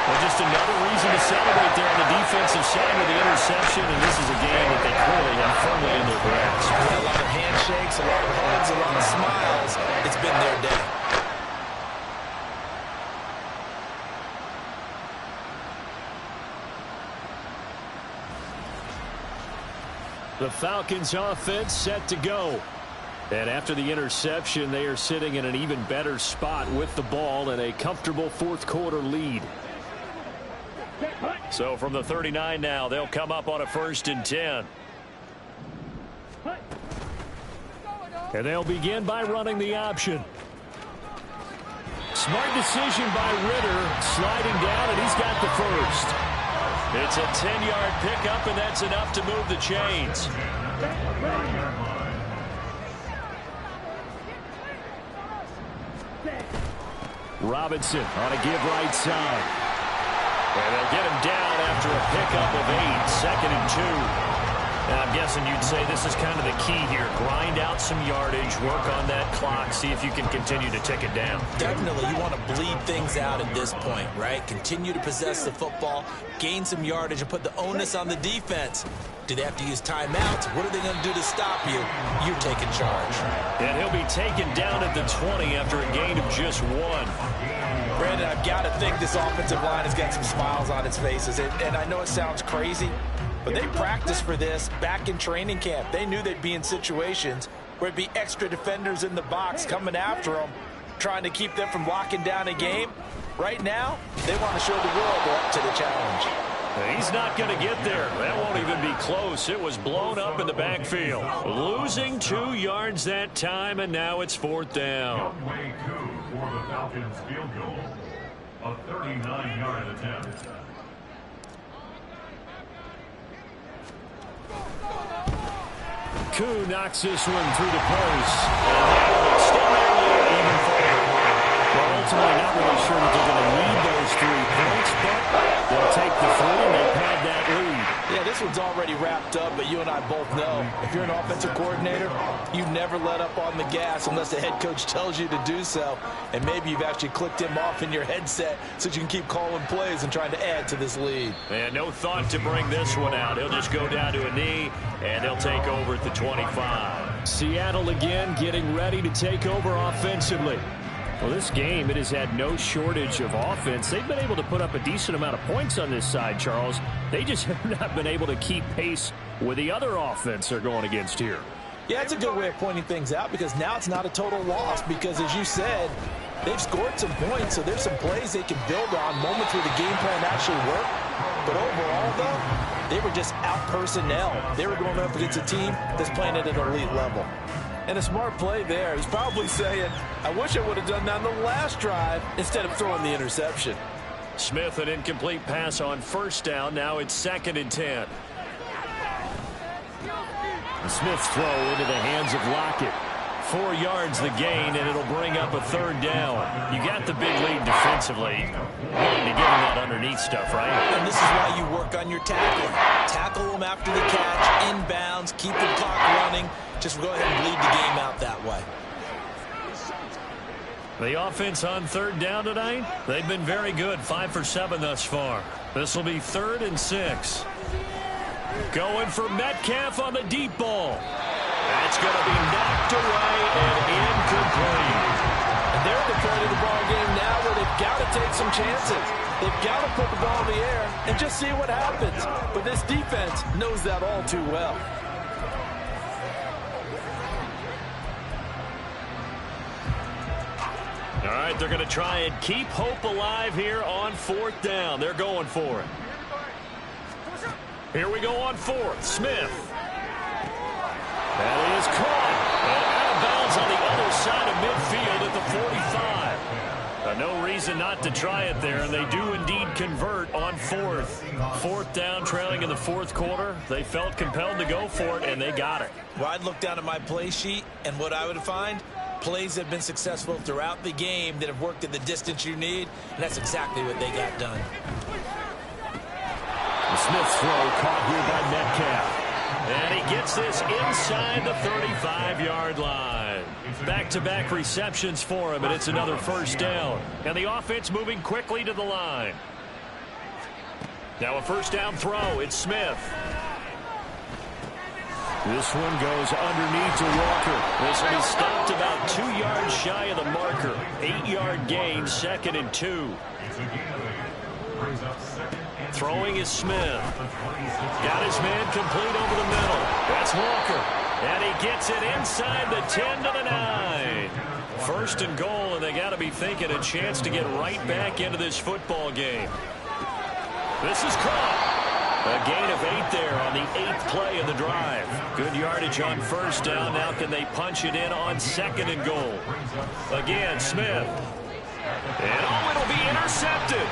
Well, just another reason to celebrate there on the defensive side with the interception, and this is a game that they clearly have firmly in their grasp. A lot of handshakes, a lot of hugs, a lot of smiles. It's been their day. The Falcons offense set to go. And after the interception, they are sitting in an even better spot with the ball and a comfortable fourth quarter lead. So from the 39 now, they'll come up on a 1st and 10. And they'll begin by running the option. Smart decision by Ritter, sliding down, and he's got the first. It's a 10-yard pickup, and that's enough to move the chains. Robinson on a give right side. And they'll get him down after a pickup of 8, 2nd and 2. Now, I'm guessing you'd say this is kind of the key here. Grind out some yardage, work on that clock, see if you can continue to tick it down. Definitely, you want to bleed things out at this point, right? Continue to possess the football, gain some yardage, and put the onus on the defense. Do they have to use timeouts? What are they going to do to stop you? You're taking charge. And he'll be taken down at the 20 after a gain of just 1. Brandon, I've got to think this offensive line has got some smiles on its faces. And I know it sounds crazy, but they practiced for this back in training camp. They knew they'd be in situations where it'd be extra defenders in the box coming after them, trying to keep them from locking down a game. Right now, they want to show the world they're up to the challenge. He's not going to get there. That won't even be close. It was blown up in the backfield. Losing 2 yards that time, and now it's 4th down. Way 2 for the Falcons field goal. A 39-yard attempt. Koo knocks this one through the post. Still nearly even forward. Well, ultimately not really sure that they're going to need those 3 points, but they'll take the 3 and they pad that lead. Yeah, this one's already wrapped up, but you and I both know if you're an offensive coordinator, you never let up on the gas unless the head coach tells you to do so. And maybe you've actually clicked him off in your headset so that you can keep calling plays and trying to add to this lead. And no thought to bring this one out. He'll just go down to a knee, and he'll take over at the 25. Seattle again getting ready to take over offensively. Well, this game, it has had no shortage of offense. They've been able to put up a decent amount of points on this side, Charles. They just have not been able to keep pace with the other offense they're going against here. Yeah, it's a good way of pointing things out because now it's not a total loss because, as you said, they've scored some points, so there's some plays they can build on, moments where the game plan actually worked. But overall, though, they were just out personnel. They were going up against a team that's playing at an elite level. And a smart play there. He's probably saying, I wish I would have done that on the last drive instead of throwing the interception. Smith, an incomplete pass on 1st down. Now it's 2nd and 10. Smith's throw into the hands of Lockett. 4 yards the gain, and it'll bring up a 3rd down. You got the big lead defensively. Willing to give him that underneath stuff, right? And this is why you work on your tackling. Tackle them after the catch, inbounds, keep the clock running. Just go ahead and bleed the game out that way. The offense on 3rd down tonight, they've been very good. 5 for 7 thus far. This will be 3rd and 6. Going for Metcalf on the deep ball. That's going to be knocked away and incomplete. And they're at the point of the ball game now where they've got to take some chances. They've got to put the ball in the air and just see what happens. But this defense knows that all too well. All right, they're going to try and keep hope alive here on 4th down. They're going for it. Here we go on 4th. Smith. That is caught. And out of bounds on the other side of midfield at the 45. No reason not to try it there, and they do indeed convert on 4th. 4th down, trailing in the 4th quarter. They felt compelled to go for it, and they got it. Well, I'd look down at my play sheet, and what I would find, plays have been successful throughout the game that have worked at the distance you need, and that's exactly what they got done. The Smith's throw caught here by Metcalf. And he gets this inside the 35-yard line. Back-to-back receptions for him, and it's another 1st down. And the offense moving quickly to the line. Now a 1st down throw. It's Smith. This one goes underneath to Walker. This will be stopped about 2 yards shy of the marker. 8-yard gain, 2nd and 2. Throwing is Smith. Got his man complete over the middle. That's Walker. And he gets it inside the 10 to the 9. 1st and goal, and they got to be thinking a chance to get right back into this football game. This is caught. A gain of 8 there on the 8th play of the drive. Good yardage on 1st down. Now can they punch it in on 2nd and goal? Again, Smith. And oh, it'll be intercepted.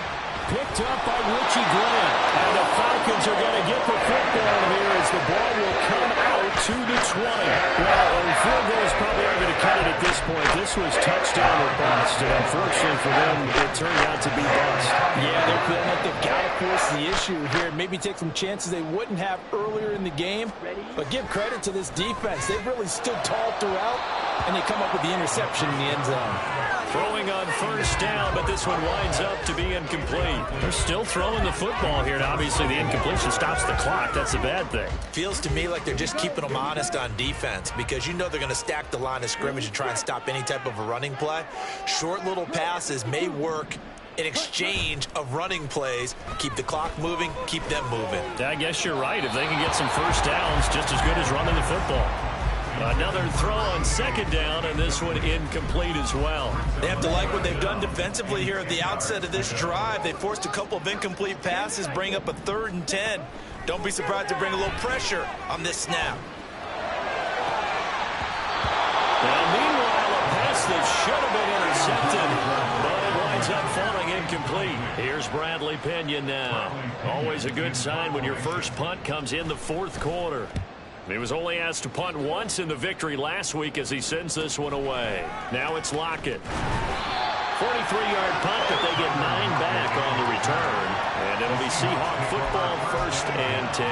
Picked up by Richie Grant. And the Falcons are going to get the football here as the ball will come out to the 20. Well, field goals probably aren't going to cut it at this point. This was touchdown or bust, and unfortunately for them, it turned out to be bust. Yeah, they're feeling like they've got to force the issue here. Maybe take some chances they wouldn't have earlier in the game. But give credit to this defense. They've really stood tall throughout, and they come up with the interception in the end zone. Throwing on 1st down, but this one winds up to be incomplete. They're still throwing the football here, and obviously the incompletion stops the clock. That's a bad thing. Feels to me like they're just keeping them honest on defense because you know they're going to stack the line of scrimmage and try and stop any type of a running play. Short little passes may work in exchange of running plays. Keep the clock moving, keep them moving. I guess you're right. If they can get some 1st downs, just as good as running the football. Another throw on second down, and this one incomplete as well. They have to like what they've done defensively here at the outset of this drive. They forced a couple of incomplete passes, bring up a 3rd and 10. Don't be surprised to bring a little pressure on this snap. And meanwhile, a pass that should have been intercepted, but it winds up falling incomplete. Here's Bradley Pena now. Always a good sign when your first punt comes in the 4th quarter. He was only asked to punt once in the victory last week as he sends this one away. Now it's Lockett. 43-yard punt, but they get 9 back on the return. And it'll be Seahawk football, 1st and 10.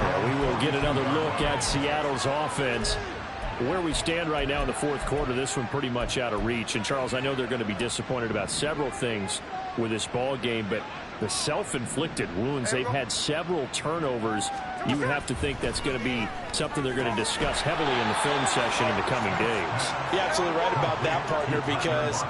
Well, we will get another look at Seattle's offense. Where we stand right now in the 4th quarter, this one pretty much out of reach. And, Charles, I know they're going to be disappointed about several things with this ball game, but the self-inflicted wounds, they've had several turnovers. You would have to think that's going to be something they're going to discuss heavily in the film session in the coming days. You're absolutely right about that, partner, because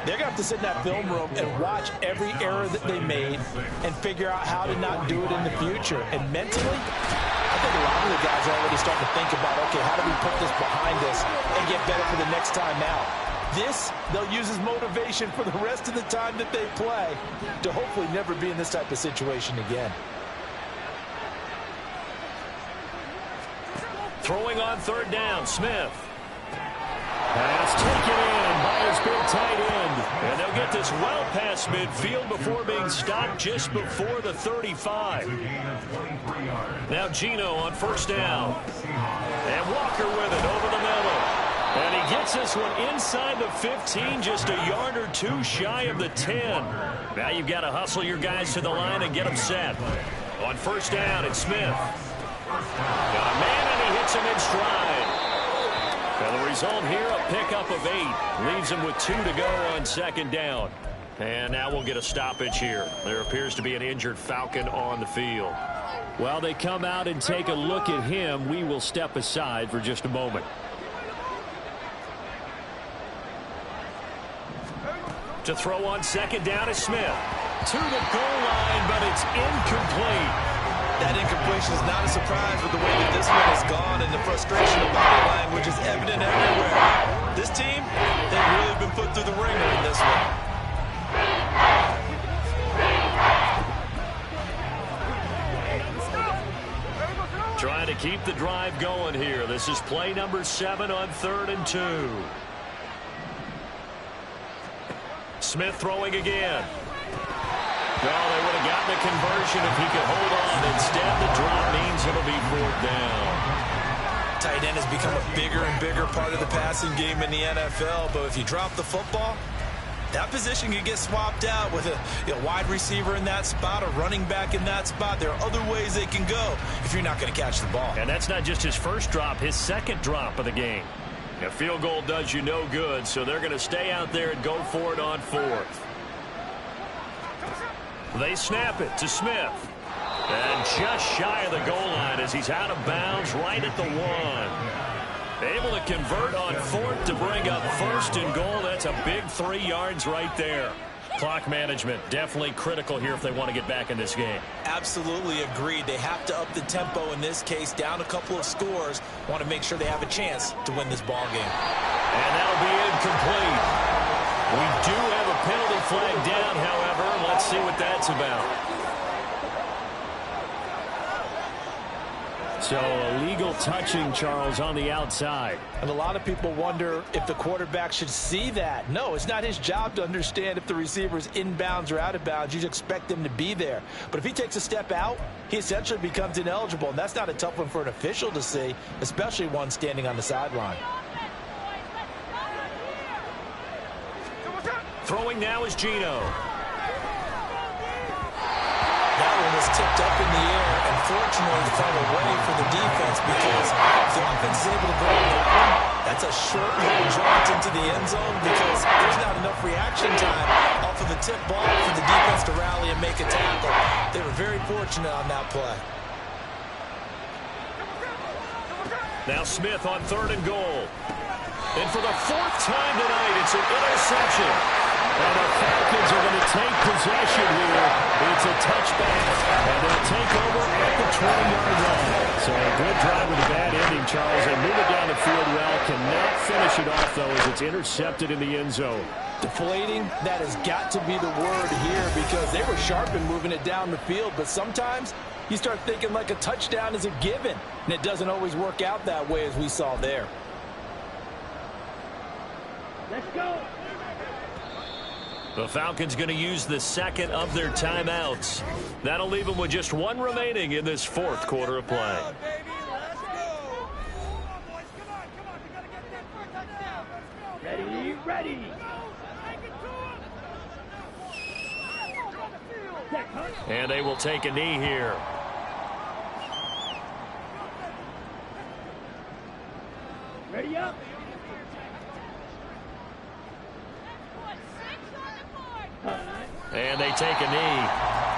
they're going to have to sit in that film room and watch every error that they made and figure out how to not do it in the future. And mentally, I think a lot of the guys are already starting to think about, okay, how do we put this behind us and get better for the next time out? This, they'll use as motivation for the rest of the time that they play to hopefully never be in this type of situation again. Throwing on 3rd down, Smith. Pass taken in by his big tight end. And they'll get this well past midfield before being stopped just before the 35. Now Geno on 1st down. And Walker with it over the middle. And he gets this one inside the 15, just a yard or 2 shy of the 10. Now you've got to hustle your guys to the line and get them set. On 1st down, it's Smith. Got a man, and he hits him in stride. Well, the result here, a pickup of 8. Leaves him with 2 to go on 2nd down. And now we'll get a stoppage here. There appears to be an injured Falcon on the field. Well, they come out and take a look at him. We will step aside for just a moment. To throw on 2nd down is Smith. To the goal line, but it's incomplete. That incompletion is not a surprise with the way that this one has gone, and the frustration of body language is evident everywhere. This team, they've really been put through the ringer in this one. Trying to keep the drive going here. This is play number 7 on 3rd and 2. Smith throwing again. No, they would have gotten a conversion if he could hold on. Instead, the drop means it'll be 4th down. Tight end has become a bigger and bigger part of the passing game in the NFL, but if you drop the football, that position can get swapped out with a wide receiver in that spot, a running back in that spot. There are other ways they can go if you're not going to catch the ball. And that's not just his first drop, his 2nd drop of the game. A field goal does you no good, so they're going to stay out there and go for it on 4th. They snap it to Smith. And just shy of the goal line as he's out of bounds right at the 1. Able to convert on 4th to bring up 1st and goal. That's a big 3 yards right there. Clock management definitely critical here if they want to get back in this game. Absolutely agreed. They have to up the tempo in this case, down a couple of scores. Want to make sure they have a chance to win this ball game. And that'll be incomplete. We do have a penalty flag down, however. Let's see what that's about. So illegal touching, Charles, on the outside. And a lot of people wonder if the quarterback should see that. No, it's not his job to understand if the receiver is inbounds or out of bounds. You expect him to be there. But if he takes a step out, he essentially becomes ineligible. And that's not a tough one for an official to see, especially one standing on the sideline. Throwing now is Geno. That one was tipped up in the air and fortunately fell away for the defense because if the offense is able to go on that one, that's a short little jaunt into the end zone because there's not enough reaction time off of the tip ball for the defense to rally and make a tackle. They were very fortunate on that play. Now Smith on 3rd and goal. And for the 4th time tonight, it's an interception. And the Falcons are going to take possession here. It's a touchback, and they'll take over at the 20-yard line. So a good drive with a bad ending, Charles. They move it down the field well. Cannot finish it off, though, as it's intercepted in the end zone. Deflating, that has got to be the word here because they were sharp in moving it down the field. But sometimes you start thinking like a touchdown is a given, and it doesn't always work out that way as we saw there. Let's go. The Falcons going to use the second of their timeouts. That'll leave them with just one remaining in this fourth quarter of play. Ready, ready. And they will take a knee here. Ready up. And they take a knee.